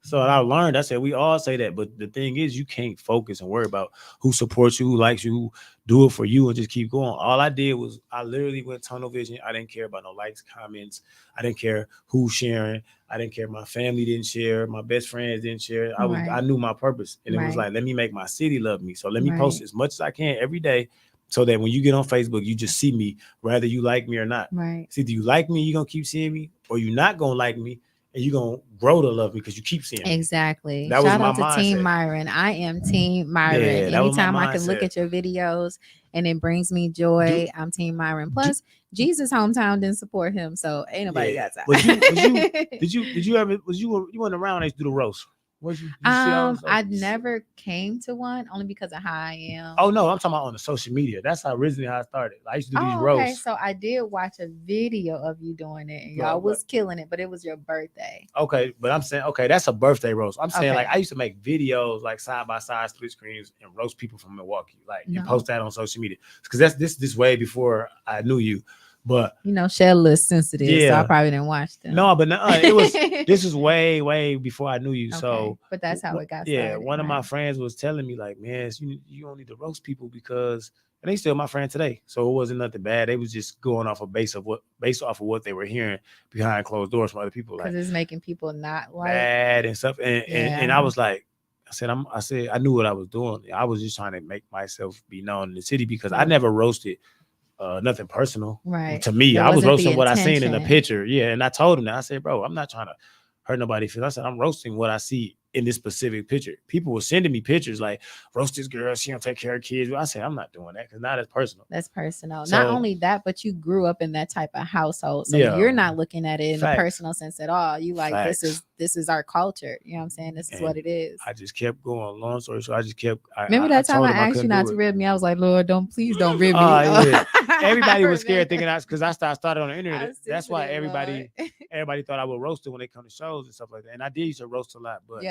So I learned, I said, we all say that. But the thing is, you can't focus and worry about who supports you, who likes you, who do it for you and just keep going. All I did was I literally went tunnel vision. I didn't care about no likes, comments. I didn't care who's sharing. I didn't care. My family didn't share. My best friends didn't share. I knew my purpose. And it was like, let me make my city love me. So let me post as much as I can every day. So that when you get on Facebook, you just see me, whether you like me or not. Right. See, do you like me? You're going to keep seeing me, or you're not going to like me, and you're gonna grow to love me because you keep seeing me. Exactly. That was Shout my out to Team mindset. Myron. I am Team Myron. Yeah, that was my Anytime I can look mindset. at your videos and it brings me joy, I'm Team Myron. Plus, Jesus' hometown didn't support him, so ain't nobody Yeah. got time. Did you ever you went around when they used to do the roast? Was you? Did you see all those? I never came to one only because of how I am. Oh no, I'm talking about on the social media. That's how originally how I started. I used to do these Okay, roasts. so I did watch a video of you doing it, and y'all was killing it, but it was your birthday. Okay, but I'm saying that's a birthday roast. I'm saying Okay. like I used to make videos like side by side split screens and roast people from Milwaukee, like and post that on social media because that's this way before I knew you. But Shell is sensitive, so I probably didn't watch them. No, but it was this is way before I knew you. Okay, so, but that's how it got started. Yeah, one of my friends was telling me like, man, you don't need to roast people because, and they still my friend today. So it wasn't nothing bad. They was just going off based off of what they were hearing behind closed doors from other people, like because it's making people not like bad and stuff. And I was like, I said I knew what I was doing. I was just trying to make myself be known in the city because I never roasted. Nothing personal, right? To me, I was roasting what I seen in the picture, and I told him that. I said, "Bro, I'm not trying to hurt nobody." I said, "I'm roasting what I see in this specific picture." People were sending me pictures like, "Roast this girl, she don't take care of kids." I said, "I'm not doing that because now that's personal." That's personal. So, not only that, but you grew up in that type of household, so you're not looking at it in a personal sense at all. You like this is our culture. You know what I'm saying? This is what it is. I just kept going. Long story short, I just kept. Remember that time I asked you not to rib me? I was like, "Lord, please don't rib me." Yeah. Everybody was scared thinking because I started on the internet. That's why everybody thought I would roast it when they come to shows and stuff like that. And I did used to roast a lot, but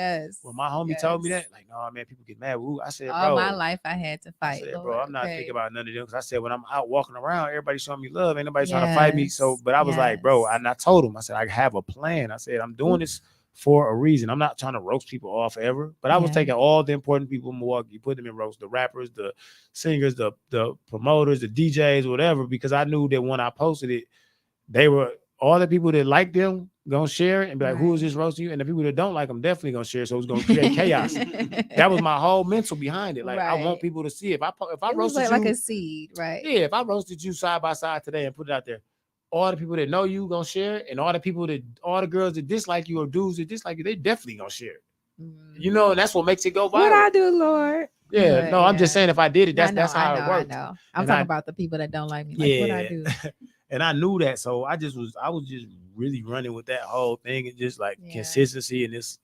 when my homie told me that, like, no, man, people get mad. Ooh, I said, bro, all my life I had to fight. I said, bro, I'm not thinking about none of them because I said when I'm out walking around, everybody showing me love, ain't nobody trying to fight me. So, but I was like, bro, and I told him, I said, I have a plan. I said, I'm doing this for a reason. I'm not trying to roast people off ever, but I was taking all the important people in Milwaukee, put them in roast, the rappers, the singers, the promoters, the DJs, whatever, because I knew that when I posted it, they were all the people that like them gonna share it and be like, who is this roasting you? And the people that don't like them definitely gonna share it. So it's gonna create chaos. That was my whole mental behind it. Like I want people to see if I roasted you like a seed, right? Yeah, if I roasted you side by side today and put it out there, all the people that know you gonna share it, and all the girls that dislike you or dudes that dislike you, they definitely gonna share it. You know, and that's what makes it go viral. What I do, Lord? Yeah, but, no, I'm just saying if I did it, that's how it worked. I know. I'm talking about the people that don't like me. Like what I do. And I knew that, so I was just really running with that whole thing and just like consistency and this.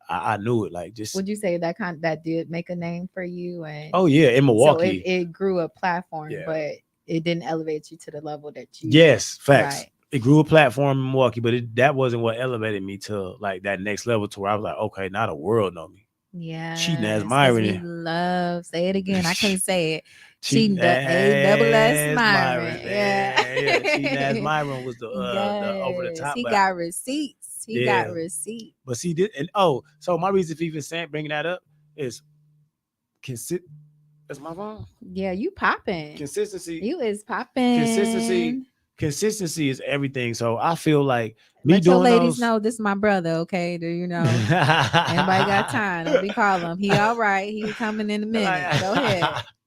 I knew it. Like just. Would you say that did make a name for you? And oh yeah, in Milwaukee, so it grew a platform, but it didn't elevate you to the level that you. Yes, facts. Right. It grew a platform in Milwaukee, but that wasn't what elevated me to like that next level to where I was like, okay, now the world know me. Yeah, cheating ass Myron. Say it again. I couldn't say it. Cheating ass Myron. Yeah. Cheating ass Myron was the over the top. He got receipts. He got receipts. But see, so my reason for even bringing that up is That's my phone. Yeah, you popping. Consistency. You is popping. Consistency is everything. So I feel like let your ladies know this is my brother. Okay, do you know? Anybody got time? Don't be calling him. He all right. He coming in a minute.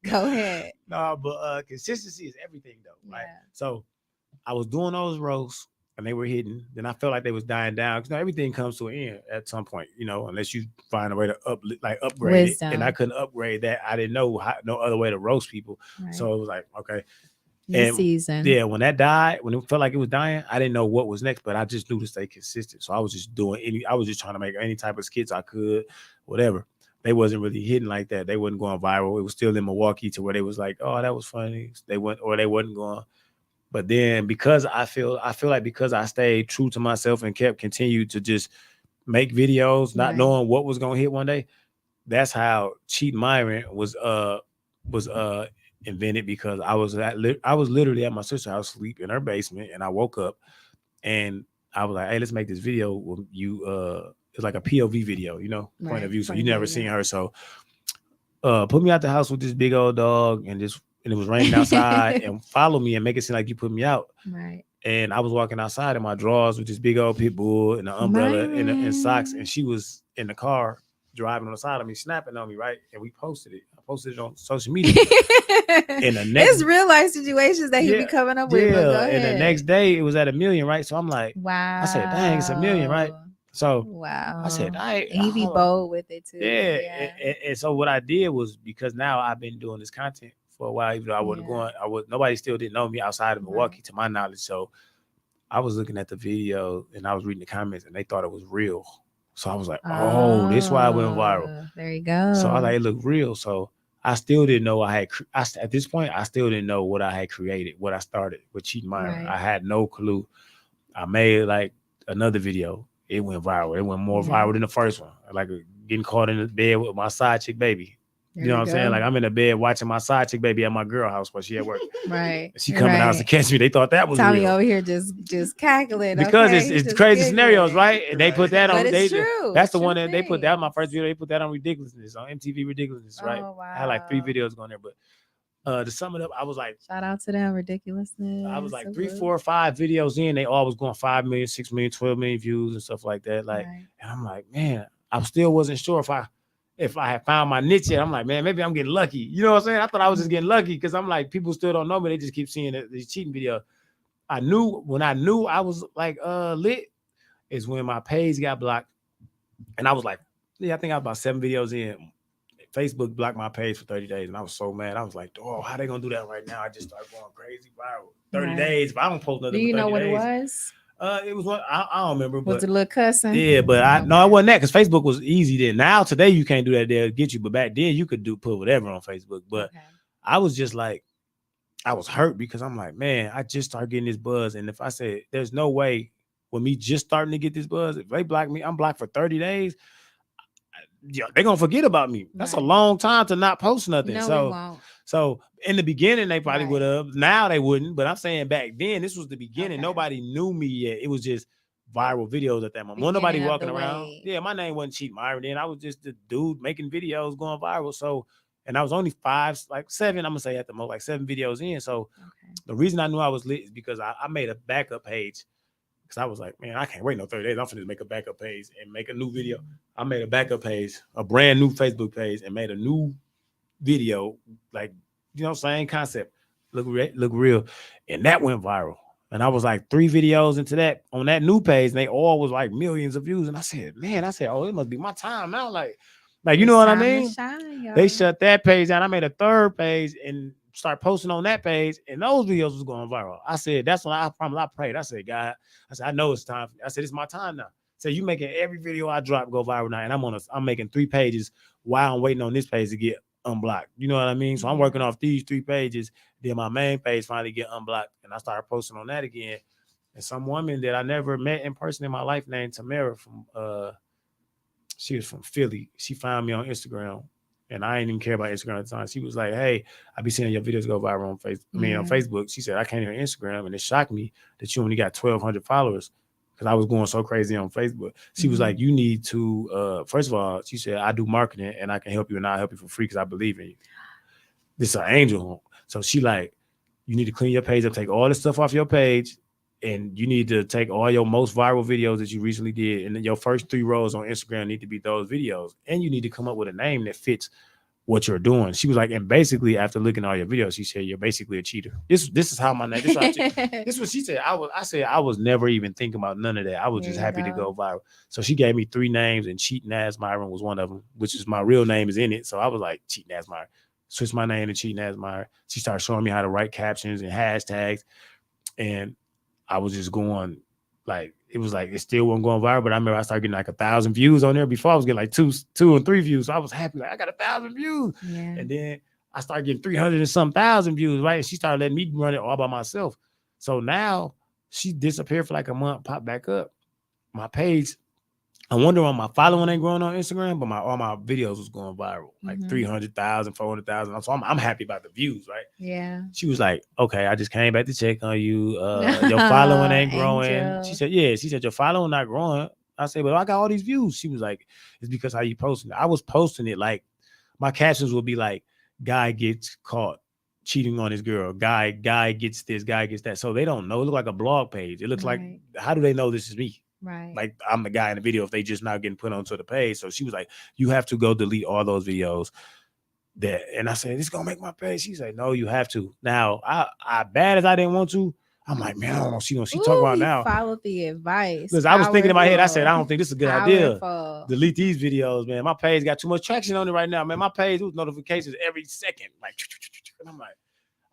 Go ahead. No, but consistency is everything though. Right. So I was doing those roasts and they were hitting. Then I felt like they was dying down because everything comes to an end at some point. Unless you find a way to upgrade it. And I couldn't upgrade that. I didn't know no other way to roast people. Right. So it was like okay. Season. Yeah, when that died, when it felt like it was dying, I didn't know what was next, but I just knew to stay consistent. So I was just I was just trying to make any type of skits I could, whatever. They wasn't really hitting like that. They wasn't going viral. It was still in Milwaukee to where they was like, oh, that was funny. They wasn't going. But then because I feel like because I stayed true to myself and continued to just make videos, not knowing what was gonna hit one day, that's how Cheat Myron was invented because I was literally at my sister's house, sleep in her basement, and I woke up and I was like, hey, let's make this video with you. It's like a POV video, point of view. So you never seen her. So put me out the house with this big old dog and it was raining outside and follow me and make it seem like you put me out. Right. And I was walking outside in my drawers with this big old pit bull and an umbrella and socks, and she was in the car driving on the side of me, snapping on me, right? And we posted it. I posted it on social media. And the next, it's real life situations that he be coming up with. Yeah, and the next day it was at 1 million, right? So I'm like, wow. I said, dang, it's 1 million, right? So Wow. I said, And you be bold with it too. yeah. And so what I did was, because now I've been doing this content for a while, even though I wasn't going, nobody still didn't know me outside of Milwaukee, to my knowledge. So I was looking at the video and I was reading the comments and they thought it was real. So I was like, oh, this is why I went viral. There you go. So I was like, it looked real. So I still didn't know at this point, I still didn't know what I had created, what I started with Cheating Myron. I had no clue. I made like another video. It went viral. It went more viral than the first one. Like getting caught in the bed with my side chick baby. You know what I'm saying? Like I'm in the bed watching my side chick baby at my girl house while she at work. Right. She coming out to catch me. They thought that was Tommy real. over here just cackling. Because it's crazy scenarios, right? And they put that on. But it's true. That's the one that they put that on my first video. They put that on Ridiculousness, on MTV Ridiculousness, right? Oh, wow. I had like 3 videos going there, but to sum it up, I was like, shout out to them, Ridiculousness. I was like 3, 4, 5 videos in. They all was going 5 million, 6 million, 12 million views and stuff like that. Like, and I'm like, man, I still wasn't sure if I had found my niche yet. I'm like, man, maybe I'm getting lucky. You know what I'm saying? I thought I was just getting lucky because I'm like, people still don't know me. They just keep seeing these cheating videos. I knew I was like lit is when my page got blocked. And I was like, yeah, I think I was about 7 videos in. Facebook blocked my page for 30 days. And I was so mad. I was like, oh, how they gonna do that right now? I just started going crazy viral. 30 days, but I don't post nothing. Do you know what days. It was? It was one, I don't remember. Was it a little cussing? Yeah, but no, it wasn't that, because Facebook was easy then. Now today you can't do that, they'll get you. But back then you could put whatever on Facebook. But I was just like, I was hurt because I'm like, man, I just started getting this buzz. And if I said there's no way with me just starting to get this buzz, if they block me, I'm blocked for 30 days. Yeah, they're gonna forget about me. That's a long time to not post nothing. No, so in the beginning they probably would have. Now they wouldn't. But I'm saying back then, this was the beginning. Nobody knew me yet. It was just viral videos at that moment. Wasn't nobody walking around. Yeah, my name wasn't Cheating Myron then. I was just the dude making videos going viral. So, and I was only 7, I'm gonna say at the most, like 7 videos in. So the reason I knew I was lit is because I made a backup page. Because I was like, man, I can't wait no 30 days. I'm finna make a backup page and make a new video. I made a backup page, a brand new Facebook page, and made a new video, like, you know, same concept, look real. And that went viral. And I was like 3 videos into that on that new page, and they all was like millions of views. And I said, oh, it must be my time now. Like you know what I mean? They shut that page down. I made a 3rd page and start posting on that page, and those videos was going viral. I said, that's when I prayed. I said, God, I know it's time. I said, it's my time now. So you making every video I drop go viral now, and I'm making 3 pages while I'm waiting on this page to get unblocked. You know what I mean? So I'm working off these 3 pages. Then my main page finally get unblocked, and I started posting on that again. And some woman that I never met in person in my life named Tamara from she was from Philly. She found me on Instagram. And I didn't even care about Instagram at the time. She was like, hey, I be seeing your videos go viral on Facebook. On Facebook. She said, I can't even Instagram. And it shocked me that you only got 1,200 followers, because I was going so crazy on Facebook. She was like, you need to, first of all, she said, I do marketing and I can help you, and I'll help you for free because I believe in you. This is an angel. So she like, you need to clean your page up, take all the stuff off your page, and you need to take all your most viral videos that you recently did, and then your first 3 rows on Instagram need to be those videos. And you need to come up with a name that fits what you're doing. She was like, and basically after looking at all your videos, she said, you're basically a cheater. This is how my name, this is what she said. I said, I was never even thinking about none of that. I was just happy to go viral. So she gave me 3 names, and Cheating As Myron was one of them, which is my real name is in it. So I was like, Cheating As Myron. Switched my name to Cheating As Myron. She started showing me how to write captions and hashtags. And I was just going, like, it was like, it still wasn't going viral, but I remember I started getting like 1,000 views on there. Before I was getting like 2 and 3 views. So I was happy, like, I got 1,000 views. And then I started getting 300 and some thousand views, right? And she started letting me run it all by myself. So now she disappeared for like a month, popped back up. My page, I wonder why my following ain't growing on Instagram, but all my videos was going viral, like 300,000, 400,000. So I'm happy about the views, right? Yeah. She was like, okay, I just came back to check on you. Your following ain't growing. Angel. She said, yeah. She said, your following not growing. I said, well, I got all these views. She was like, it's because how you posting it. I was posting it like, my captions would be like, guy gets caught cheating on his girl. Guy gets this, guy gets that. So they don't know. It look like a blog page. It looks like, how do they know this is me? Right. Like I'm the guy in the video if they just not getting put onto the page. So she was like, you have to go delete all those videos. And I said, this is gonna make my page. She said, no, you have to. Now, I bad as I didn't want to, I'm like, man, I don't know. She Ooh, talk about you now. followed the advice. Because I was thinking in my head, I said, I Powerful. don't think this is a good idea. Powerful. Delete these videos, man. My page got too much traction on it right now, man. My page with notifications every second, like, and I'm like,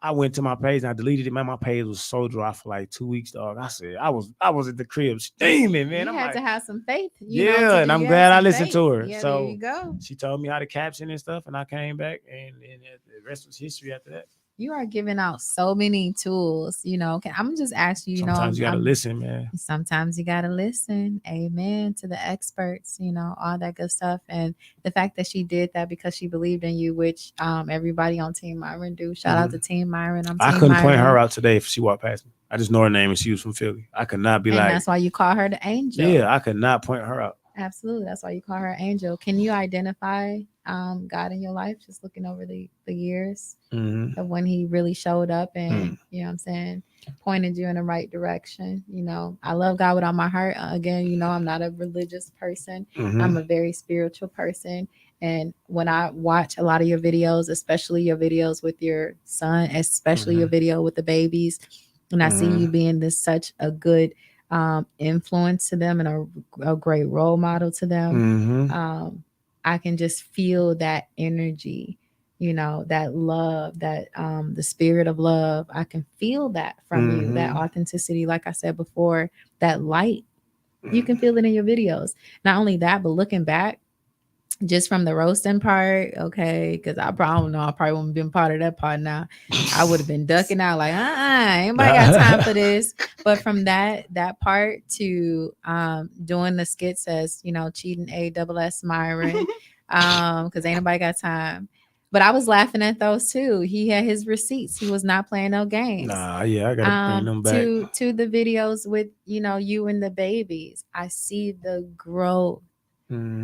I went to my page and I deleted it. Man, my page was so dry for like 2 weeks, dog. I said I was at the crib steaming, man. You I'm had like, to have some faith. yeah, and I'm glad I listened to her. Yeah, so there you go. she told me how to caption and stuff, and I came back, and the rest was history after that. You are giving out so many tools. I'm just asking you. Sometimes you gotta listen, man. Sometimes you gotta listen. Amen to the experts. All that good stuff, and the fact that she did that because she believed in you, which everybody on Team Myron do. Shout out to Team Myron. I couldn't point her out today if she walked past me. I just know her name and she was from Philly. I could not be and like. That's why you call her the angel. Yeah, I could not point her out. Absolutely. That's why you call her angel. Can you identify God in your life, just looking over the years of when he really showed up and, you know what I'm saying, pointed you in the right direction? I love God with all my heart. Again, I'm not a religious person. I'm a very spiritual person. And when I watch a lot of your videos, especially your videos with your son, especially your video with the babies, and I see you being such a good influence to them and a great role model to them. I can just feel that energy, that love, that the spirit of love. I can feel that from you, that authenticity. Like I said before, that light, you can feel it in your videos. Not only that, but looking back, just from the roasting part, okay, because I probably wouldn't have been part of that part now. I would have been ducking out like, anybody got time for this. But from that part to doing the skits as, cheating ASS Myron, because ain't nobody got time. But I was laughing at those too. He had his receipts. He was not playing no games. Nah, yeah, I gotta bring them back. To the videos with, you and the babies. I see the growth.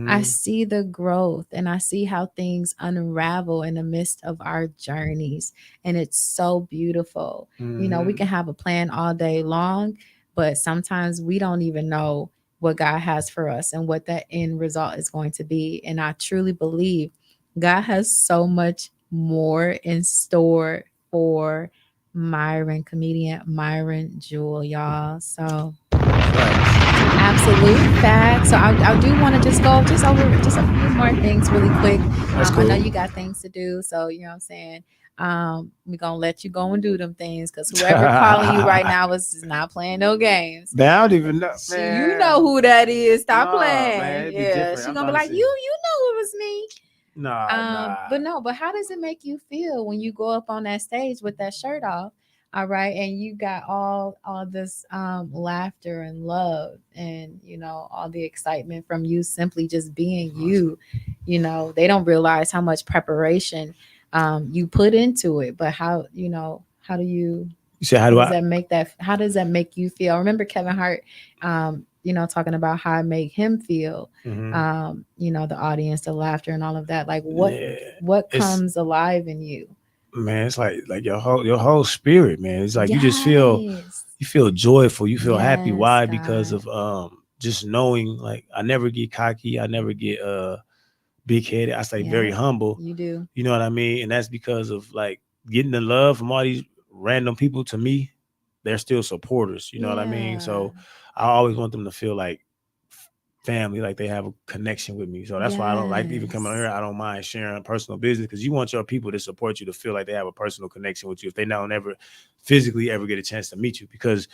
I see the growth and I see how things unravel in the midst of our journeys. And it's so beautiful. We can have a plan all day long, but sometimes we don't even know what God has for us and what that end result is going to be. And I truly believe God has so much more in store for Myron, comedian Myron Jewell, y'all. So absolute fact. So I do want to just go over a few more things really quick. Cool. I know you got things to do, so you know what I'm saying. We're gonna let you go and do them things because whoever calling you right now is not playing no games. Man, I don't even know. Man. You know who that is. Stop playing. Man, yeah, she's gonna be like, you know it was me. Nah. But how does it make you feel when you go up on that stage with that shirt off? All right, and you got all this laughter and love and all the excitement from you simply just being you. They don't realize how much preparation you put into it, but how do you say how does that make you feel? I remember Kevin Hart talking about how it made him feel, the audience, the laughter and all of that. Like what comes alive in you? Man, it's like your whole spirit, man. It's like you just feel joyful, you feel happy. Why? God. Because of just knowing, like, I never get cocky, I never get big headed. I stay very humble. You do. You know what I mean? And that's because of like getting the love from all these random people. To me, they're still supporters. You know what I mean? So I always want them to feel like family, like they have a connection with me. So that's why I don't like even coming here. I don't mind sharing personal business because you want your people to support you, to feel like they have a personal connection with you if they don't ever physically ever get a chance to meet you, because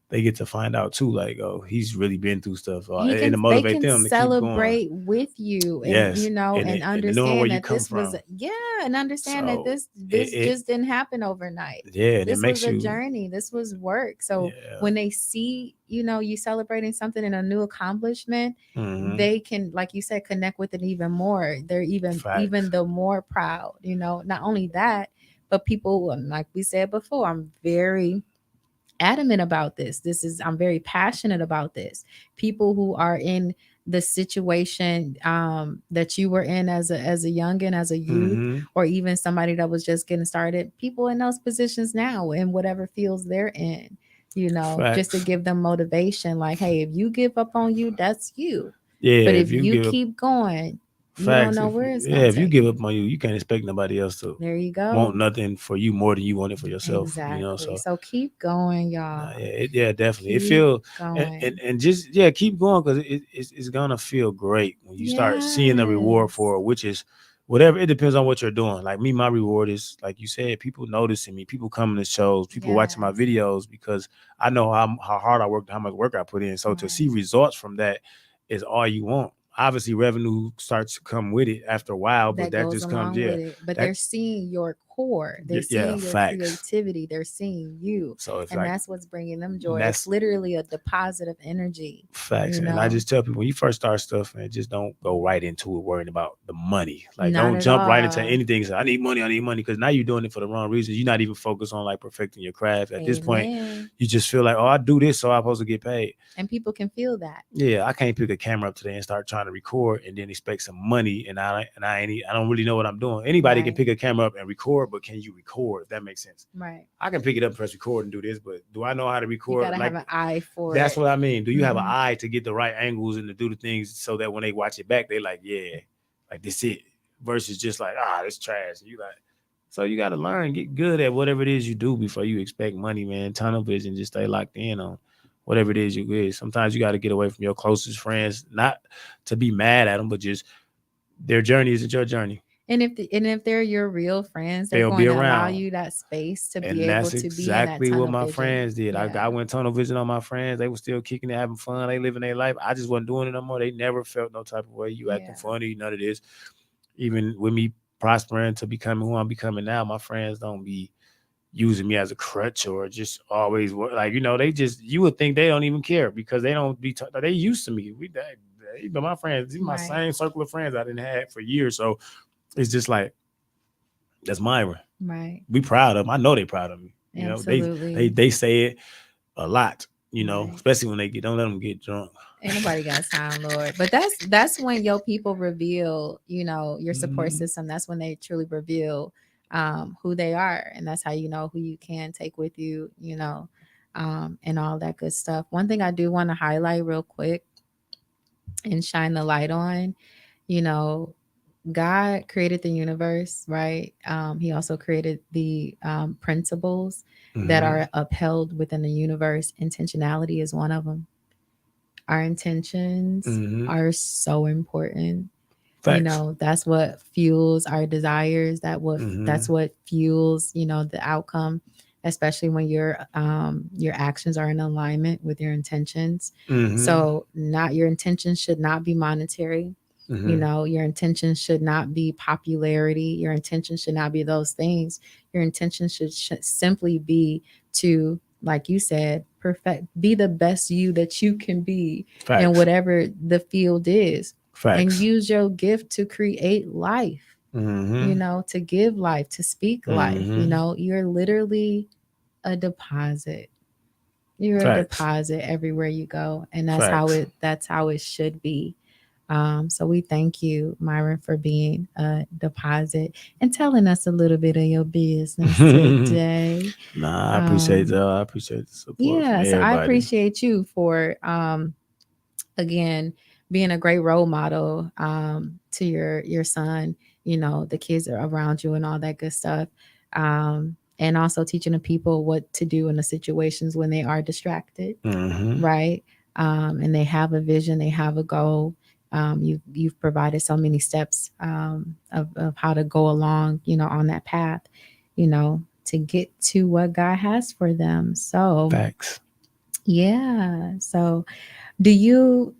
they get to find out too, like, oh, he's really been through stuff, and to motivate them to celebrate keep going. With you, and and understand that this was and understand that this just didn't happen overnight. This was a journey. This was work. So when they see you celebrating something and a new accomplishment, they can, like you said, connect with it even more. They're even the more proud. Not only that, but people, like we said before, I'm very adamant about this. I'm very passionate about this. People who are in the situation that you were in as a youngin, as a youth, or even somebody that was just getting started, people in those positions now in whatever fields they're in, just to give them motivation. Like, hey, if you give up on you, that's you. Yeah. But if you keep going, You don't Facts. know where it's Yeah, gonna if you take give you. up on you, you can't expect nobody else to There you want go. nothing for you more than you want it for yourself. Exactly. So So keep going, y'all. yeah, definitely. It Keep feel going. and just keep going because it's gonna feel great when you start seeing the reward Yes. for it, which is whatever. It depends on what you're doing. Like me, my reward is like you said, people noticing me, people coming to shows, people watching my Yes. videos because I know how hard I worked, how much work I put in. So to see Right. results from that is all you want. Obviously, revenue starts to come with it after a while, but That that goes just comes, along with it. But they're that seeing your core. They're yeah, seeing your facts. creativity. They're seeing you. So it's And like that's what's bringing them and joy. It's that's literally a deposit of energy, facts. you And I know? just tell people when you first start stuff, man, just don't go right into it worrying about the money. Like Not don't at jump right into all. anything. Say, I need money, because now you're doing it for the wrong reasons. You're not even focused on like perfecting your craft. At this point, Amen. you just feel like, oh, I do this, so I'm supposed to get paid. And people can feel that. Yeah, I can't pick a camera up today and start trying to record and then expect some money, and I don't really know what I'm doing. Anybody can Right. pick a camera up and record, but can you record? If that makes sense. Right. I can pick it up, press record, and do this, but do I know how to You record? gotta have Like an eye for that's it. what I mean. Do you have an Mhm. eye to get the right angles and to do the things so that when they watch it back, they like, yeah, like this it. Versus just like, it's trash. And you like, so you got to learn, get good at whatever it is you do before you expect money, man. Tunnel vision, just stay locked in on whatever it is you is. Sometimes you got to get away from your closest friends, not to be mad at them, but just their journey isn't your journey. And if they're your real friends, they're They'll be going to allow around. you that space to be And able that's to be in that exactly what tunnel my vision. friends did. I Yeah. went tunnel vision on my friends. They were still kicking it, having fun. They living their life. I just wasn't doing it no more. They never felt no type of way. You acting Yeah. funny, none of this. Even with me prospering to becoming who I'm becoming now, my friends don't be using me as a crutch or just always like they just you would think they don't even care because they don't be they used to me. But my friends, these are my Right. same circle of friends I didn't have for years. So it's just like that's Myron. Right. We proud of them. I know they proud of me. Absolutely. They say it a lot, Right. especially when don't let them get drunk. Ain't nobody got time, Lord. But that's when your people reveal, your support Mhm. system. That's when they truly reveal who they are. And that's how you know who you can take with you, and all that good stuff. One thing I do want to highlight real quick and shine the light on, you know, God created the universe, right? He also created the principles that Mhm. are upheld within the universe. Intentionality is one of them. Our intentions Mhm. are so important. Facts. That's what fuels our desires. That's Mhm. what fuels, the outcome, especially when your actions are in alignment with your intentions. Mhm. So not your intentions should not be monetary. Mhm. Your intention should not be popularity. Your intention should not be those things. Your intention should simply be to, like you said, be the best you that you can be in Facts. whatever the field is, and Facts. use your gift to create life, Mhm. to give life, to speak life. Mhm. You're literally a deposit. You're a Facts. deposit everywhere you go. And Facts. that's how it should be. So we thank you, Myron, for being a deposit and telling us a little bit of your business today. Nah, I appreciate Um, that. I appreciate the support from yeah, so I everybody. appreciate you for again being a great role model to your son, the kids are around you and all that good stuff. And also teaching the people what to do in the situations when they are distracted, Mhm. right? And they have a vision, they have a goal. You've provided so many steps of how to go along, on that path, to get to what God has for them. So Facts. yeah. So do you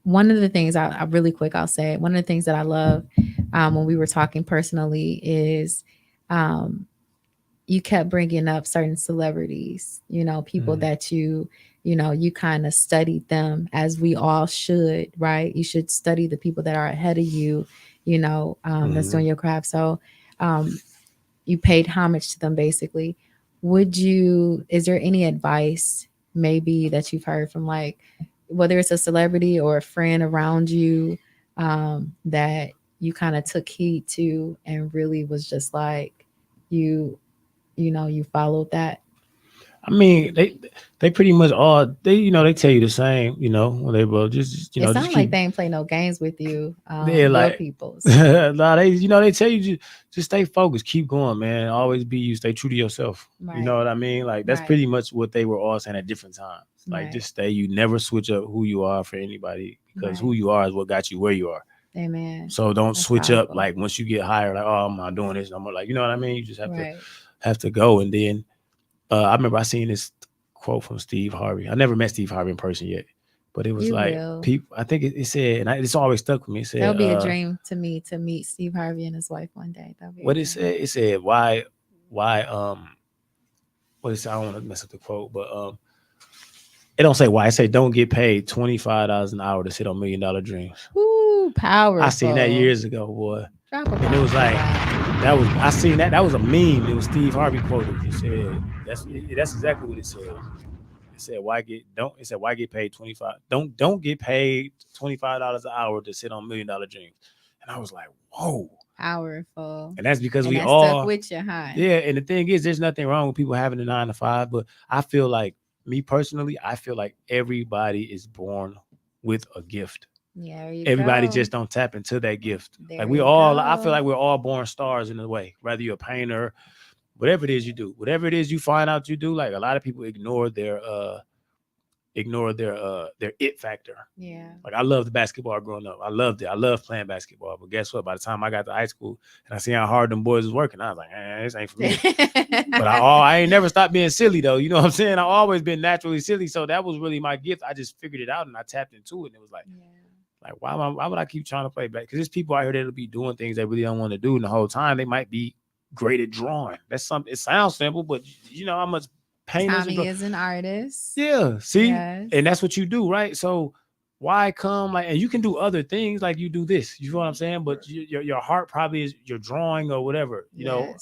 one of the things I really quick I'll say, one of the things that I love when we were talking personally is um, you kept bringing up certain celebrities, people Mhm. that you kind of studied them, as we all should, right? You should study the people that are ahead of you, that's doing Mhm. your craft. So you paid homage to them basically. Is there any advice maybe that you've heard from, like, whether it's a celebrity or a friend around you, that you kind of took heed to and really was just like, you followed that? I mean, they pretty much all they tell you the same, when they both just It just sounds keep like they ain't play no games with you, they're your like peoples. nah, they tell you just stay focused, keep going, man. Always be you, stay true to yourself. You know Right. what I mean? Like that's Right. pretty much what they were all saying at different times. Like Right. just stay, you never switch up who you are for anybody because who Right. you are is what got you where you are. Amen. So don't That's switch up powerful. like once you get hired, like, oh, I'm not doing this. I'm like, you know what I mean? You just Right. have to go. And then I remember I seen this quote from Steve Harvey. I never met Steve Harvey in person yet, but it was You like will. people. I think it said, and it's always stuck with me. It said, That'll be a dream to me to meet Steve Harvey and his wife one day. That'll be a what it dream. said? It said, why, what it said? I don't want to mess up the quote, but it don't say why. It say don't get paid $25 an hour to sit on $1 million dreams. Ooh, powerful. I seen that years ago, boy. Drop a And it was bomb. like I seen that was a meme. It was Steve Harvey quoted. It said that's exactly what it said. It said why get paid 25? Don't get paid $25 an hour to sit on $1 million dreams. And I was like, whoa. Powerful. And that's because And we that all stuck with you, huh? yeah. And the thing is, there's nothing wrong with people having a 9 to 5, but I feel like me personally, I feel like everybody is born with a gift. Yeah, there you Everybody go. just don't tap into that gift. There Like we you all, I go. feel like we're all born stars in a way. Whether you're a painter, whatever it is you do, whatever it is you find out you do. Like a lot of people ignore their it factor. Yeah. Like I loved basketball growing up. I loved it. I loved playing basketball. But guess what? By the time I got to high school and I see how hard them boys was working, I was like, this ain't for me. But I ain't never stopped being silly though. You know what I'm saying? I always been naturally silly. So that was really my gift. I just figured it out and I tapped into it. And it was like, why would I keep trying to play back? Because there's people out here that'll be doing things they really don't want to do. And the whole time they might be great at drawing. That's something. It sounds simple, but you know how much painters. Tommy is an artist. Yeah. See, Yes. and that's what you do, right? So why come like, and you can do other things like you do this. You know what I'm saying? But your heart probably is your drawing or whatever. You know.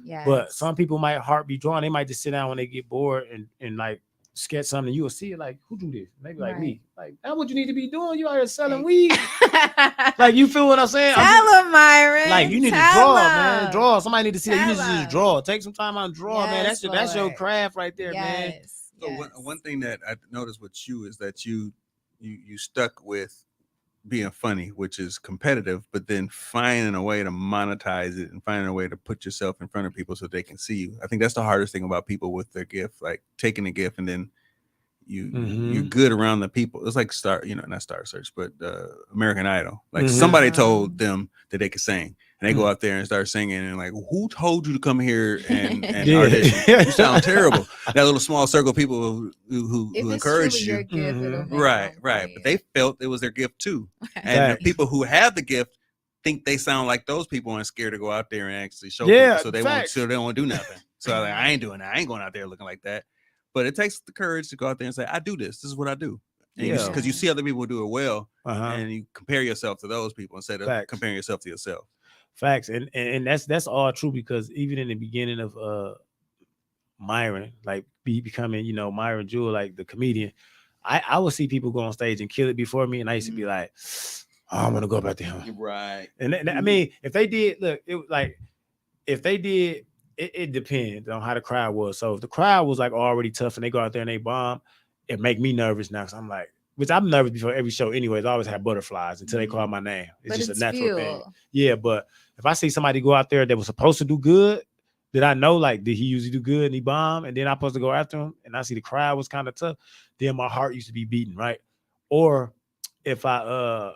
Yes. But some people might heart be drawing. They might just sit down when they get bored and like sketch something. You will see it like, who do this? Maybe like me. Like that's what you need to be doing. You out here selling weed. Like you feel what I'm saying? Tell him, Myron. Like you need to draw, man. Draw. Somebody need to see that. You need to just draw. Take some time out and draw, man. That's your craft right there, man. So one thing that I noticed with you is that you stuck with being funny, which is competitive, but then finding a way to monetize it and finding a way to put yourself in front of people so they can see you. I think that's the hardest thing about people with their gift, like taking a gift and then you're good around the people. It's like not Star Search, but American Idol. Like somebody told them that they could sing, and they go out there and start singing, and like, who told you to come here and audition? You sound terrible. That little small circle of people who encourage you, right. But they felt it was their gift too, and the people who have the gift think they sound like those people and scared to go out there and actually show people, so they won't do nothing. So like, I ain't doing that. I ain't going out there looking like that. But it takes the courage to go out there and say, I do this. This is what I do. Because you see other people do it well, and you compare yourself to those people instead of comparing yourself to yourself. Facts. And that's all true, because even in the beginning of Myron, like becoming, Myron Jewell, like the comedian, I would see people go on stage and kill it before me. And I used to be like, oh, I'm going to go back to him. Right. And I mean, if they did, look, it was like, if they did, it depends on how the crowd was. So if the crowd was like already tough and they go out there and they bomb, it make me nervous now. Cause I'm like, which I'm nervous before every show anyways. I always have butterflies until they call my name. It's just a natural thing. Yeah, but if I see somebody go out there that was supposed to do good, that I know, like, did he usually do good and he bombed, and then I'm supposed to go after him, and I see the crowd was kind of tough, then my heart used to be beating, right? Or if I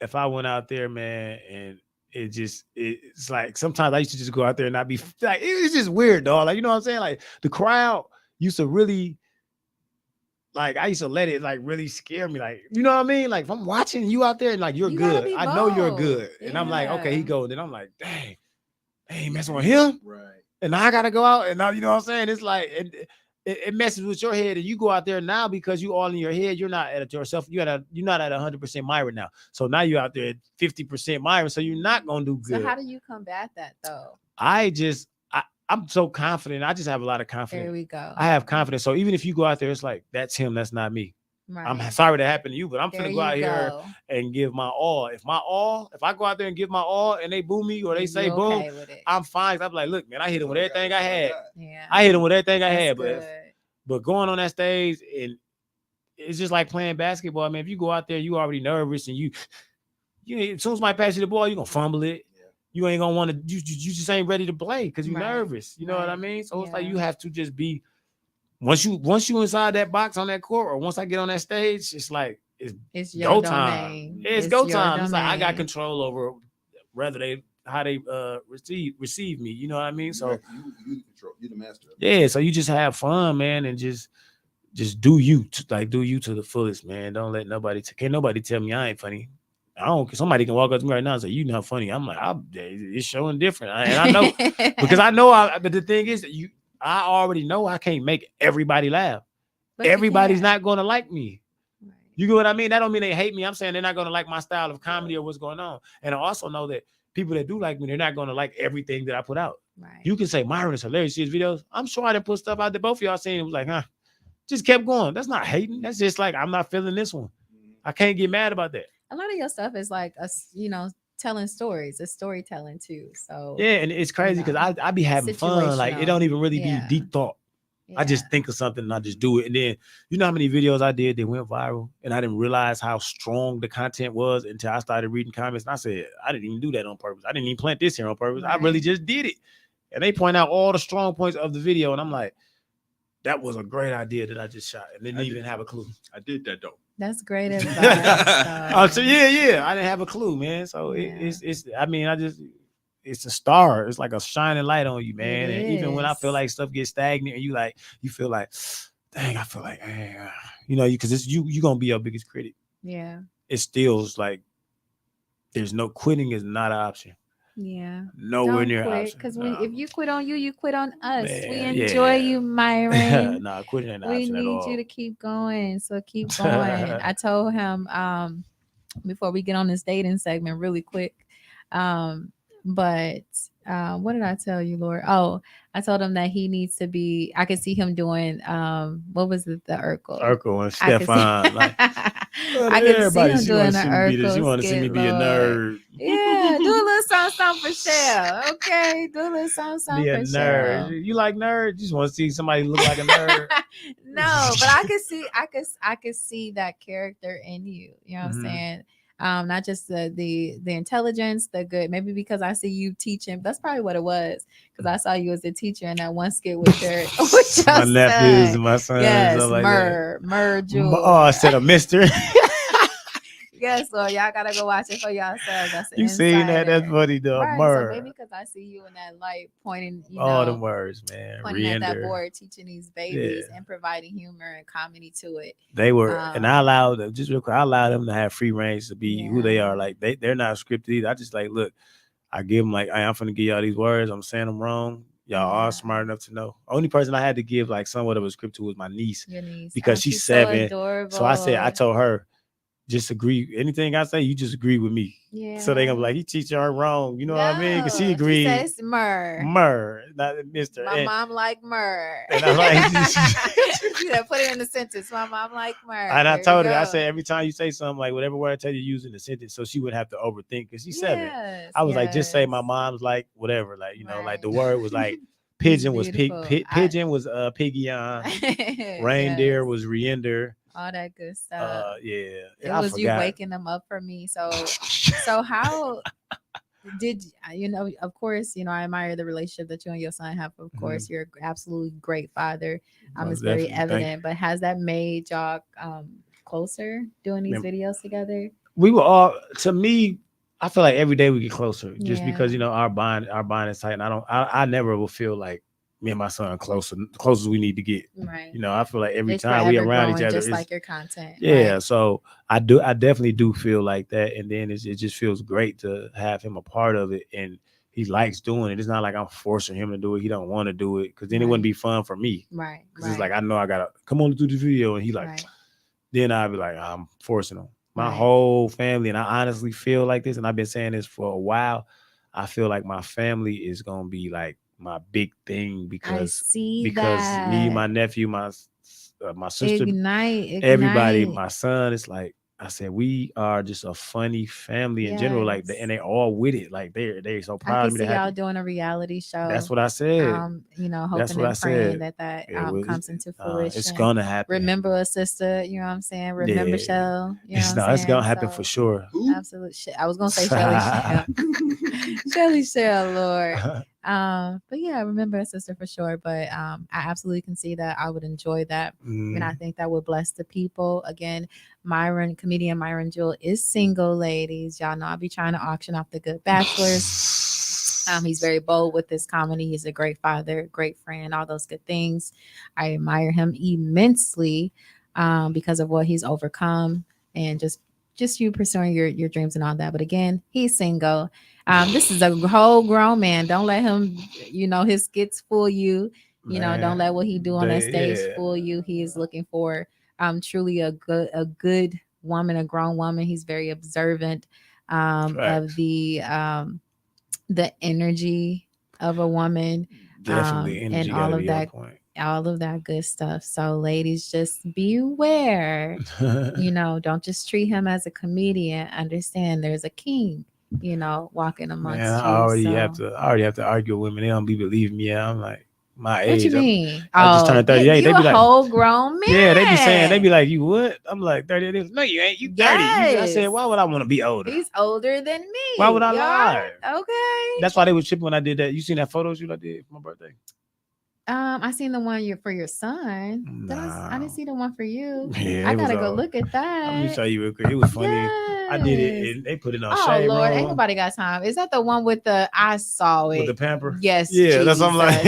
went out there, man, and it's like sometimes I used to just go out there and not be like, it's just weird, dog. Like, you know what I'm saying? Like the crowd used to really, like, I used to let it like really scare me. Like, you know what I mean? Like if I'm watching you out there and like you're good, I know you're good. And I'm like, okay, he goes. Then I'm like, dang, I ain't messing with him. Right. And now I gotta go out and now, you know what I'm saying? It's like it messes with your head, and you go out there now because you all in your head. You're not at yourself. You're not at 100% Myron now. So now you're out there at 50% Myron. So you're not gonna do good. So how do you combat that though? I'm so confident. I just have a lot of confidence. There we go. I have confidence. So even if you go out there, it's like, that's him, that's not me. Right. I'm sorry that happened to you, but I'm finna go out here and give my all. If I go out there and give my all and they boo me or they say boom, I'm fine. I'm like, look, man, I hit him with everything I had. Yeah. I hit him with everything I had, But going on that stage and it's just like playing basketball. I mean, if you go out there, you already nervous and you as soon as somebody pass you the ball, you're gonna fumble it. Yeah. You ain't gonna want to. You just ain't ready to play because you're Right. nervous. You know what I Right. mean? So it's like Yeah. you have to just be. Once you inside that box on that court, or once I get on that stage, it's like It's go your time. domain. Yeah, it's go your time. It's like I got domain. control over whether how they receive me. You know what I mean? So you the control, you the master. yeah, so you just have fun, man, and just do you do you to the fullest, man. Don't let nobody can't nobody tell me I ain't funny. I don't. Somebody can walk up to me right now and say you not funny. I'm like, it's showing different, and I know because I know. But the thing is that I already know I can't make everybody laugh. But you Everybody's can. not going to like me. Right. You get what I mean? That don't mean they hate me. I'm saying they're not going to like my style of comedy or what's going on. And I also know that people that do like me, they're not going to like everything that I put out. Right. You can say Myron is hilarious. See his videos. I'm sure I didn't put stuff out that both of y'all seen. It was like, just kept going. That's not hating. That's just like I'm not feeling this one. I can't get mad about that. A lot of your stuff is like us, telling stories. It's storytelling too. So Yeah, and it's crazy because I be having fun. Like it don't even really be Yeah. deep thought. I just think of something and I just do it. And then you know how many videos I did that went viral and I didn't realize how strong the content was until I started reading comments. And I said, I didn't even do that on purpose. I didn't even plant this here on purpose. I really Right. just did it. And they point out all the strong points of the video. And I'm like, that was a great idea that I just shot and didn't even have a clue. I did that though. That's great advice. So yeah, I didn't have a clue, man. So it's I mean, it's a star. It's like a shining light on you, man. It And even when I feel is. like stuff gets stagnant and you feel like, dang, I feel like, because it's you gonna be your biggest critic. Yeah. It still is like there's no quitting is not an option. Yeah. Nowhere Don't near an quit option. because No. if you quit on you, you quit on us. Man, we enjoy yeah. you, Myron. Nah, quitting ain't an We option at need all. you to keep going. So keep going. I told him before we get on this dating segment really quick. But what did I tell you, Lord? Oh, I told him that he needs to be. I could see him doing what was it, the Urkel? Urkel and Stefan. Like, I could see him doing an Urkel. She want to see me be a nerd. Yeah, do a little something for Shell. Okay, do a little something Be a for nerd. Shell. You like nerds? You just want to see somebody look like a nerd. No, but I could see that character in you. You know what I'm Mhm. saying? Not just the intelligence, the good. Maybe because I see you teaching. That's probably what it was. Because I saw you as a teacher in that one skit with your My nephews son. and my sons. Yes, Stuff like Myron Jewell. Oh, instead of Mister. Yes, so y'all gotta go watch it for yourselves. That's You seen that? That's insider. funny, though. Right, so maybe because I see you in that light pointing, All them words, man. pointing at that Reender. board, teaching these babies Yeah. and providing humor and comedy to it. They were, and I Um, allowed them, just real quick, I allowed them to have free range to be who they Yeah. are. Like they're not scripted either. I just like, look, I give them like, I'm finna give y'all these words. I'm saying them wrong. Y'all Yeah. are smart enough to know. Only person I had to give like somewhat of a script to was my niece Your niece. because Oh, she's so 7. adorable. So I told her, just agree. Anything I say, you just agree with me. Yeah. So they gonna be like, he teaching her wrong. You know what I mean? Because she agreed. says Myrrh. Myrrh, not Mister. My mom like Myrrh. And I'm like, you know, put it in the sentence. My mom like Myrrh. And I There told you her, I go. said, every time you say something, like whatever word I tell you, use in the sentence, so she wouldn't have to overthink because she's 7. Yes, I was like, just say my yes. mom's like whatever, like like Right. the word was like pigeon was pig, Beautiful. pigeon was piggy on, reindeer Yes. was reender. All that good stuff. Yeah, It I was you forgot. waking them up for me. So how did of course, I admire the relationship that you and your son have. Of course, you're an absolutely great father. Most It's very definitely. Thank you. evident. But has that made y'all closer doing these Mem- videos together? We were all, to me, I feel like every day we get closer just Yeah. because our bond is tight, and I never will feel like me and my son are closer as we need to get. Right. I feel like every It's time we forever around each growing, other, just it's- like your content. yeah. Right. So I definitely do feel like that, and then it just feels great to have him a part of it, and he likes doing it. It's not like I'm forcing him to do it. He don't want to do it because then it wouldn't be fun for me. Right. Because it's like I know I gotta come on to do the video, and he like, Right. then I'd be like, I'm forcing him. My Right. whole family, and I honestly feel like this, and I've been saying this for a while. I feel like my family is gonna be like my big thing I because see me, that. my nephew, my sister, Ignite. everybody, my son. It's like I said we are just a funny family in general, like Yes. and they all with it, like they're so I proud can of me. see They're y'all happy. doing a reality show. That's what I said. You know, That's hoping what I and praying said. that It was, comes into fruition. it's gonna happen. Remember a sister, you know what I'm saying? Remember Yeah. Shell, you know It's what no, I'm it's saying? gonna happen for sure. Who? Absolute shit. I was gonna say Shelly Shell. Shelly Shell, Lord. But yeah, remember a sister for sure. But I absolutely can see that. I would enjoy that. And I think that would bless the people. Again, comedian Myron Jewell is single, ladies. Y'all know I'll be trying to auction off the good bachelors. He's very bold with his comedy. He's a great father, great friend, all those good things. I admire him immensely because of what he's overcome and just you pursuing your dreams and all that. But again, he's single. This is a whole grown man. Don't let him, his skits fool you. Don't let what he do on that stage fool you. He is looking for truly a good woman, a grown woman. He's very observant of the energy of a woman. Definitely energy and all of that. Point. All of that good stuff. So ladies, just beware. Don't just treat him as a comedian. Understand there's a king, walking amongst you. I already have to argue with women. They don't be believing me. Yeah, I'm like my age. What you mean? I just turned 38. You They be a like, whole grown man. Yeah, they be saying, they be like, you what? I'm like 30. No, you ain't. You 30. I said, why would I want to be older? He's older than me. Why would I lie? Okay. That's why they was tripping when I did that. You seen that photo shoot I did for my birthday? I seen the one for your son. Nah. I didn't see the one for you. Yeah, I gotta go look at that. Let me tell you real quick. It was funny. Yes. I did it and they put it on Oh Shade Lord, Room. ain't nobody got time. Is that the one with I saw it. With the pamper? Yes. Yeah, that's what I'm like.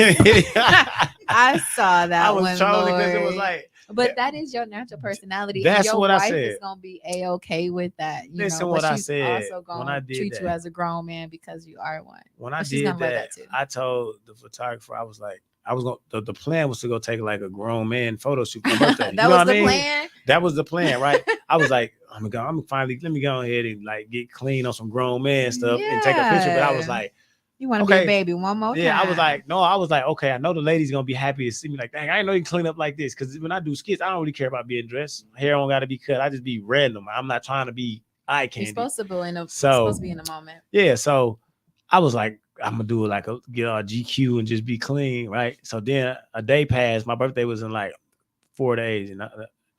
I saw that. I was trolling because it was like. But that is your natural personality. That's and your what wife I said. Is gonna be a-okay with that. Listen, what I she's said also when gonna I did treat that. you as a grown man because you are one. When I she's did gonna love that, too. I told the photographer, I was like, I was gonna. The plan was to go take like a grown man photo shoot for my birthday. That was the plan. That was the plan, right? I was like, I'm finally let me go ahead and like get clean on some grown man stuff and take a picture. But I was like, you want to be a baby one more time? Yeah, I was like, no, I was like, okay, I know the lady's gonna be happy to see me. Like, dang, I didn't know you clean up like this. Because when I do skits, I don't really care about being dressed. Hair don't gotta be cut. I just be random. I'm not trying to be eye candy. You're supposed to be in the moment. Yeah, so I was like, I'm gonna do get a GQ and just be clean, right? So then a day passed. My birthday was in like 4 days, and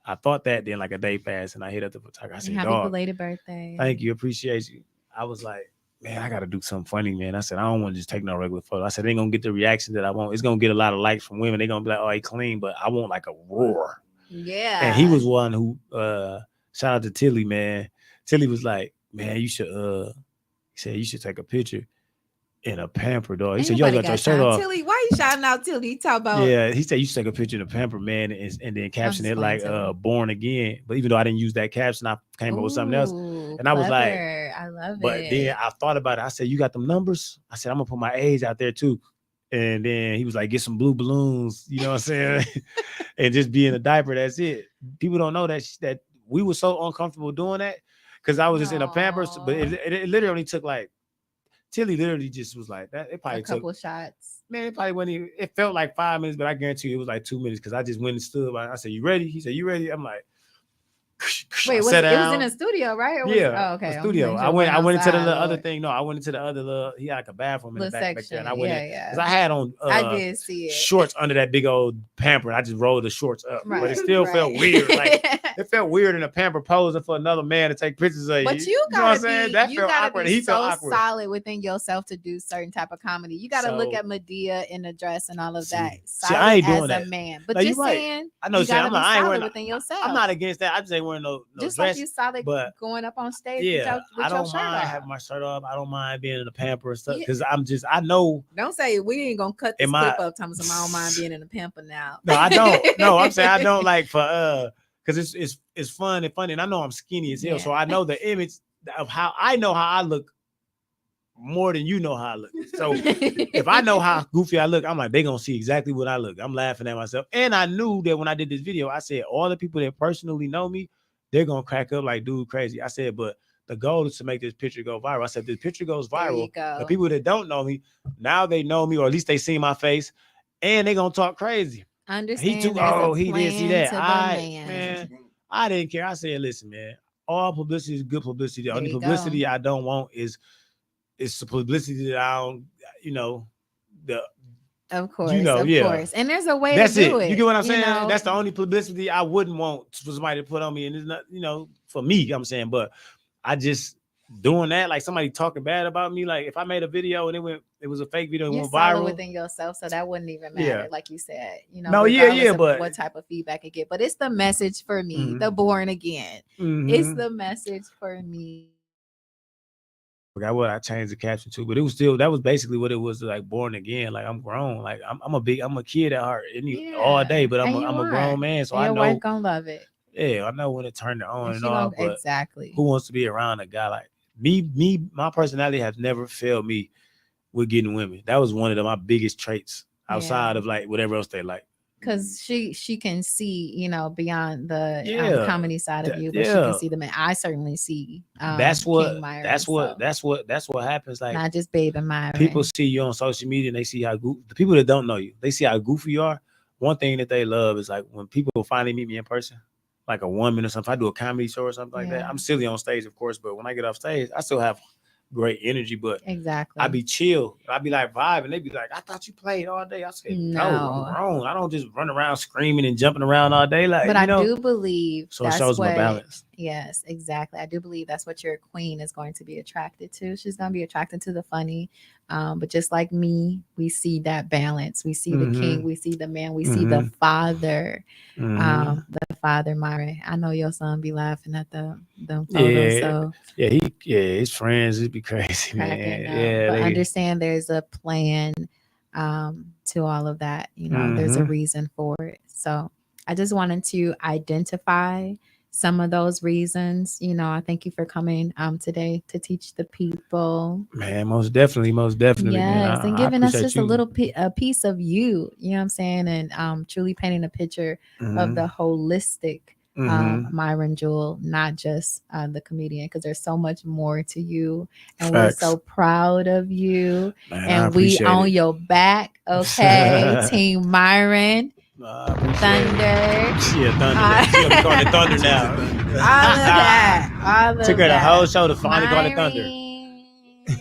I thought that. Then like a day passed, and I hit up the photographer. I said, "Happy belated birthday! Thank you, appreciate you." I was like, man, I gotta do something funny, man. I said, I don't want to just take no regular photo. I said, they ain't gonna get the reaction that I want. It's gonna get a lot of likes from women. They're gonna be like, oh, he clean, but I want like a roar. Yeah. And he was one who shout out to Tilly, man. Tilly was like, man, you should he said you should take a picture in a pamper, dog. He said, you got your shirt off. Tilly, why you shouting out Tilly? He talk about he said you should take a picture in a pamper, man, and then caption it like born again. But even though I didn't use that caption, I came up with something else. And I was like, I love it. But then I thought about it. I said, you got them numbers? I said, I'm gonna put my age out there too. And then he was like, get some blue balloons, you know what I'm saying? And just be in a diaper. That's it. People don't know that we were so uncomfortable doing that because I was just in a Pampers. But it literally only took like Tilly literally just was like that. It probably took a couple shots. Man, it probably wasn't even, it felt like 5 minutes, but I guarantee you it was like 2 minutes because I just went and stood. I said, you ready? He said, you ready? I'm like, wait, it was in a studio, right? Or okay. Studio. I went into the other thing. No, I went into the other he had like a bathroom in the back there. And I went in because I had on I did see it. Shorts under that big old pamper. I just rolled the shorts up. Right, but it still felt weird. Like it felt weird in a pamper posing for another man to take pictures of you. But you gotta be, that felt awkward. He felt awkward. Solid within yourself to do certain type of comedy. You gotta look at Medea in the dress and all of that. See, I ain't doing as that. a man. But just saying, I know you gotta be solid within yourself. I'm not against that. I just ain't wearing no just dress. Like you solid going up on stage with I your don't shirt mind off. having my shirt off. I don't mind being in the pamper and stuff because I know. Don't say we ain't gonna cut this clip up. Thomas, I don't mind being in the pamper now. No, I don't. No, I'm saying I don't like for because it's fun and funny, and I know I'm skinny as hell, so I know the image of how I look more than you know how I look. So if I know how goofy I look, I'm like, they gonna see exactly what I look. I'm laughing at myself. And I knew that when I did this video, I said all the people that personally know me, they're gonna crack up like dude crazy. I said, but the goal is to make this picture go viral. I said, if this picture goes viral, the people that don't know me, now they know me, or at least they see my face, and they gonna talk crazy. Understand? He didn't see that. Man, I didn't care. I said, listen, man, all publicity is good publicity. The There only you go. publicity I don't want is the publicity that I don't, the Of course, of of course. And there's a way That's to do it. it. You get what I'm saying? know? That's the only publicity I wouldn't want for somebody to put on me. And it's not, for me, I'm saying, but I just doing that, like somebody talking bad about me. Like if I made a video and it was a fake video and You're went solid viral. within yourself, so that wouldn't even matter. Yeah. Like you said, No, yeah, of but what type of feedback it get. But it's the message for me, Mhm. the born again. Mhm. It's the message for me. Forgot what I changed the caption to, but it was still, that was basically what it was, like born again. Like I'm grown. Like I'm a kid at heart all day, but I'm And you a are. grown man. So And I your know, wife gonna love it. yeah, I know when to turn it on And and she all. gonna, But exactly. who wants to be around a guy like me? My personality has never failed me with getting women. That was one of my biggest traits outside of like whatever else they like. Because she can see, beyond the Yeah. comedy side of you, but she Yeah. can see the man. I certainly see. That's King what Myron, that's what so. that's what happens. Like Not just Babe and Myron. people see you on social media and they see how the people that don't know you, they see how goofy you are. One thing that they love is like when people finally meet me in person, like a woman or something. If I do a comedy show or something like that, Yeah. I'm silly on stage, of course, but when I get off stage, I still have great energy, but Exactly. I be chill. I be like vibing. They be like, I thought you played all day. I said, no, I'm grown. I don't just run around screaming and jumping around all day. Like, but I do believe so it shows my balance. Yes, exactly. I do believe that's what your queen is going to be attracted to. She's going to be attracted to the funny. But just like me, we see that balance. We see the king. We see the man. We see the father. The father, Myron. I know your son be laughing at the photos. Yeah, so his friends, it'd be crazy, man. Yeah, but understand there's a plan to all of that. There's a reason for it. So I just wanted to identify some of those reasons. I thank you for coming today to teach the people. Man, most definitely. Yes, man. and giving us just a little a piece of you. You know what I'm saying, and truly painting a picture of the holistic Myron Jewell, not just the comedian, because there's so much more to you, and we're so proud of you, man, and we on your back. Okay, Team Myron. Thunder. Yeah, Thunder. She's gonna be calling it Thunder now. All of that. Took her the whole show to finally call it Thunder.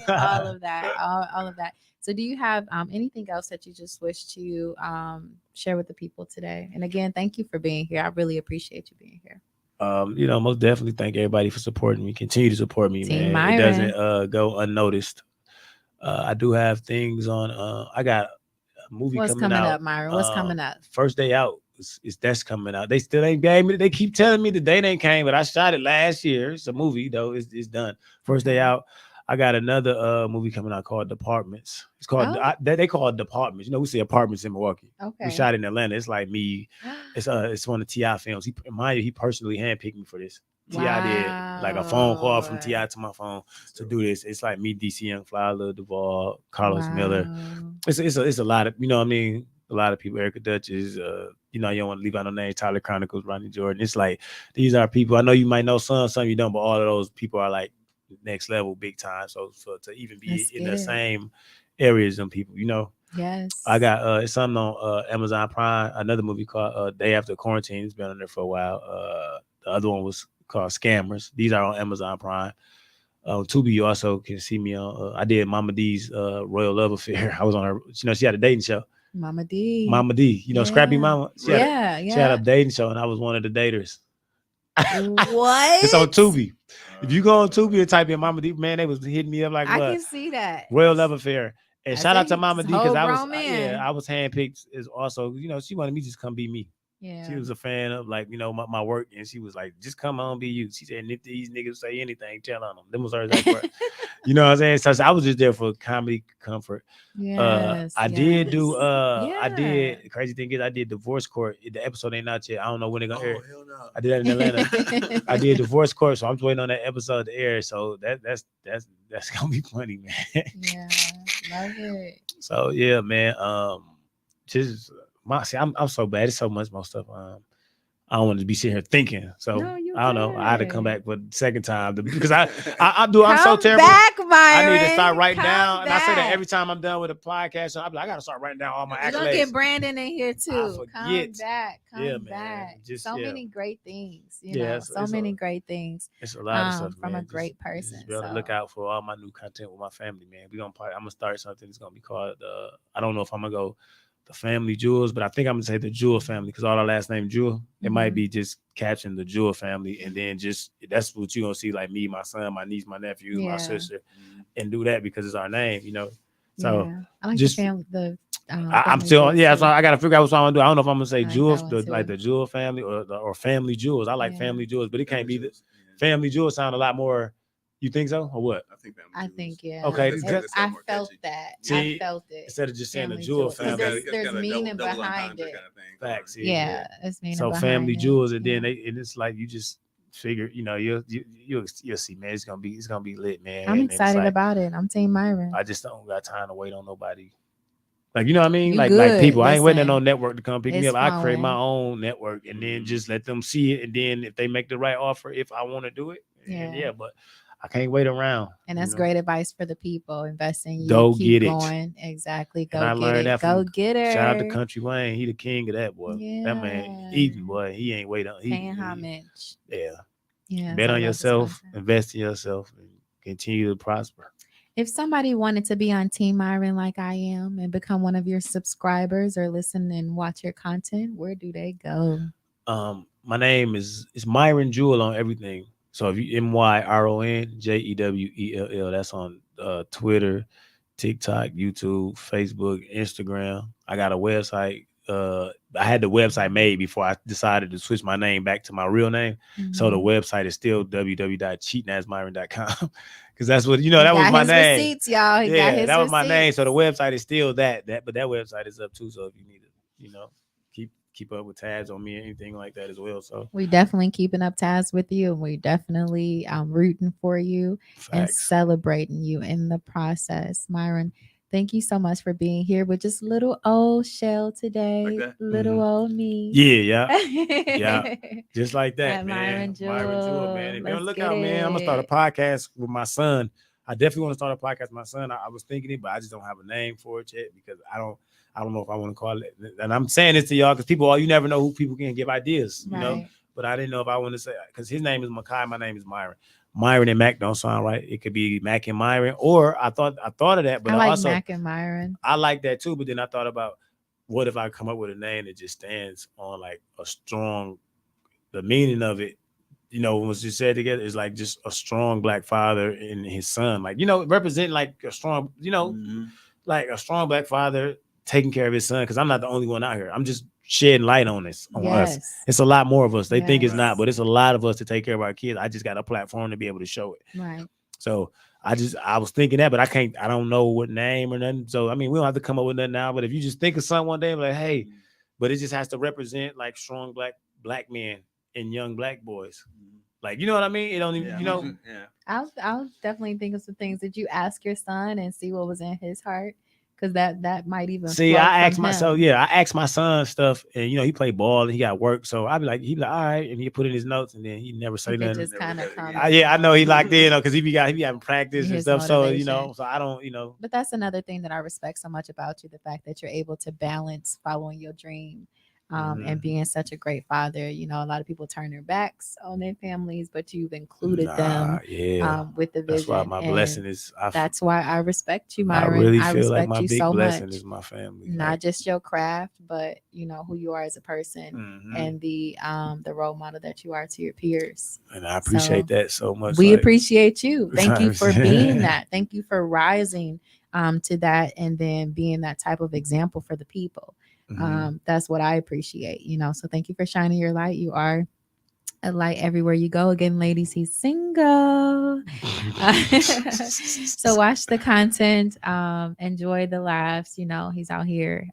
all of that. All of that. So do you have anything else that you just wish to share with the people today? And again, thank you for being here. I really appreciate you being here. Most definitely thank everybody for supporting me. Continue to support me, Team man. Myron. It doesn't go unnoticed. I do have things on. I got a movie coming up, Myron? What's coming up? First Day Out is that's coming out. They still ain't gave me. They keep telling me the date ain't came, but I shot it last year. It's a movie though. It's done. First Day Out. I got another movie coming out called Departments. It's called they call it Departments. We see apartments in Milwaukee. Okay. We shot in Atlanta. It's like me. It's one of T.I. films. He personally handpicked me for this. T.I. did like a phone call from T.I. to my phone to do this. It's like me, DC Young Fly, Lil Duval, Carlos Miller. It's a lot of, a lot of people, Erica Duchess, you don't want to leave out no names, Tyler Chronicles, Ronnie Jordan. It's like, these are people, I know you might know some you don't, but all of those people are like next level, big time. So to even be in the same areas and people, Yes. I got it's something on Amazon Prime, another movie called Day After Quarantine. It's been on there for a while. The other one was called Scammers. These are on Amazon Prime. Tubi, you also can see me on. I did Mama D's Royal Love Affair. I was on her. She had a dating show. Mama D. Scrappy Mama. She had a dating show, and I was one of the daters. What? It's on Tubi. If you go on Tubi and type in Mama D, man, they was hitting me up like, I can see that. Royal Love Affair. And shout out to Mama D, because I was handpicked as also, she wanted me to just come be me. Yeah. She was a fan of my work, and she was like, just come on, be you. She said, and if these niggas say anything, tell on them. Them was her exact words. You know what I'm saying? So I was just there for comedy comfort. I did do crazy thing is I did Divorce Court. The episode ain't out yet. I don't know when they're gonna air. Hell no. I did that in Atlanta. I did Divorce Court, so I'm just waiting on that episode to air. So that's gonna be funny, man. Yeah, love it. So yeah, man. I'm so bad. It's so much more stuff. I don't want to be sitting here thinking. So No, you I don't know. I had to come good. back for the second time because I'm so Come terrible. back, I need to Myron. start writing Come down. And I say that back. every time I'm done with a podcast. So I'm like, I gotta start writing down all my We're gonna get accolades. Brandon in here too. forget. Come back. Come Yeah, man. back. Just, so yeah. many great things. You Yeah, know, it's- so it's many a- great things It's a lot of stuff, from man. a great person. Just be able to So look out for all my new content with my family, man. I'm gonna start something. It's gonna be called. I don't know if I'm gonna go the Family Jewels, but I think I'm gonna say the Jewel family because all our last name Jewel. It might Mhm. be just caption the Jewel family, and then just that's what you're gonna see, like me, my son, my niece, my nephew, my Yeah. sister, and do that because it's our name, you know. So yeah, I like just- the family. I'm family still, jewels, yeah. too. So I gotta figure out what I'm gonna do. I don't know if I'm gonna say I like Jewels, that one, like too. the Jewel family or Family Jewels. I like Yeah. Family Jewels, but it can't be the Yeah. Family Jewels. Sound a lot more. You think so or what? I think I think yeah. Okay, It- that's I more felt catchy. that. See, I felt it. Instead of just saying the Family Jewel Jewels. 'Cause family. there's meaning behind it. Kind of thing. Facts. Yeah, it's meaning So behind Family it. Jewels, and then Yeah. and it's like you just figure, you know, you'll see, man. It's gonna be lit, man. I'm And it's excited like, about it. I'm Team Myron. I just don't got time to wait on nobody. Like, you know what I mean? You Like good. people, I ain't waiting on no Listen, network to come pick me it's up. I create my flowing. own network and then just let them see it. And then if they make the right offer, if I want to do it, and Yeah. but I can't wait around. And you that's know? great advice for the people. Invest in you. Go Keep get it. going. Exactly. Go And I get learned it. that Go from get it. shout out to Country Wayne. He the king of that, boy. That man Yeah. eating, boy. He ain't waiting. Paying homage. Yeah. Yeah. Bet I on love his yourself, content. invest in yourself, and continue to prosper. If somebody wanted to be on Team Myron like I am and become one of your subscribers or listen and watch your content, where do they go? My name is Myron Jewell on everything. So if you MYRONJEWELL, that's on Twitter, TikTok, YouTube, Facebook, Instagram. I got a website. I had the website made before I decided to switch my name back to my real name. So the Mhm. website is still www.cheatingasmyron.com because that's what He that was got my his name. receipts, y'all. He got Yeah, his that was my name. So the receipts. website is still that, but that website is up too. So if you need to, keep up with tabs on me or anything like that as well. So We definitely keeping up tabs with you, and we definitely rooting for you and facts. celebrating you in the process. Myron, thank you so much for being here with just little old Shell today. Like that? Little Mhm. old me. Yeah, just like that, At man. Myron Jewell, man. And be on the Let's lookout, get man. I'm gonna start a it. podcast with my son. I definitely want to start a podcast with my son. I was thinking it, but I just don't have a name for it yet because I don't know if I want to call it. And I'm saying this to y'all because you never know who people can give ideas, you know. Right. But I didn't know if I want to say because his name is Makai, my name is Myron. Myron and Mac don't sound right. It could be Mac and Myron, or I thought of that, but I like also Mac and Myron. I like that too. But then I thought about what if I come up with a name that just stands on like a strong, the meaning of it, when you said together is like just a strong black father and his son, like represent like a strong, like a strong black father taking care of his son. Because I'm not the only one out here. I'm just shedding light on us. Yes. It's a lot more of us. They think it's Yes. not, but it's a lot of us to take care of our kids. I just got a platform to be able to show it. Right. So I was thinking that, but I don't know what name or nothing. So I mean, we don't have to come up with nothing now. But if you just think of something one day, like, hey, but it just has to represent like strong black men and young black boys. Like, you know what I mean? It don't even, Yeah. I'll definitely think of some things that you ask your son and see what was in his heart, because that might even see. flow I asked from myself, him. I asked my son stuff, and he played ball and he got work, so I'd be like, he'd be like, all right, and he put in his notes, and then he never say He could nothing. just kind of come. I know he locked in, because he be having practice and His stuff. So motivation. so I don't, But that's another thing that I respect so much about you, the fact that you're able to balance following your dream and being such a great father. A lot of people turn their backs on their families, but you've included them with the vision. That's why my and blessing is. That's why I respect you, I Myron. really feel like respect my you big so blessing much. is my family. Not just your craft, but who you are as a person and the role model that you are to your peers. And I appreciate that so much. We appreciate you. Thank you for being that. Thank you for rising to that, and then being that type of example for the people. That's what I appreciate. So thank you for shining your light. You are a light everywhere you go. Again, ladies, he's single. So watch the content, enjoy the laughs. He's out here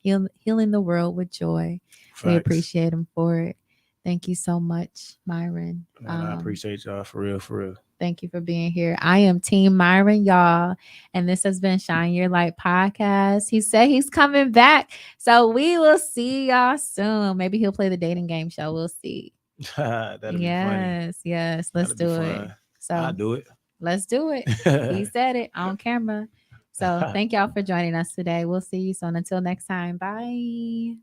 healing the world with joy. We appreciate him for it. Thank you so much, Myron. Man, I appreciate y'all for real. Thank you for being here. I am Team Myron, y'all. And this has been Shine Your Light Podcast. He said he's coming back. So we will see y'all soon. Maybe he'll play the dating game show. We'll see. That'll be funny. Yes. Let's That'll be do it. fun. So I'll do it. let's do it. He said it on camera. So thank y'all for joining us today. We'll see you soon. Until next time. Bye.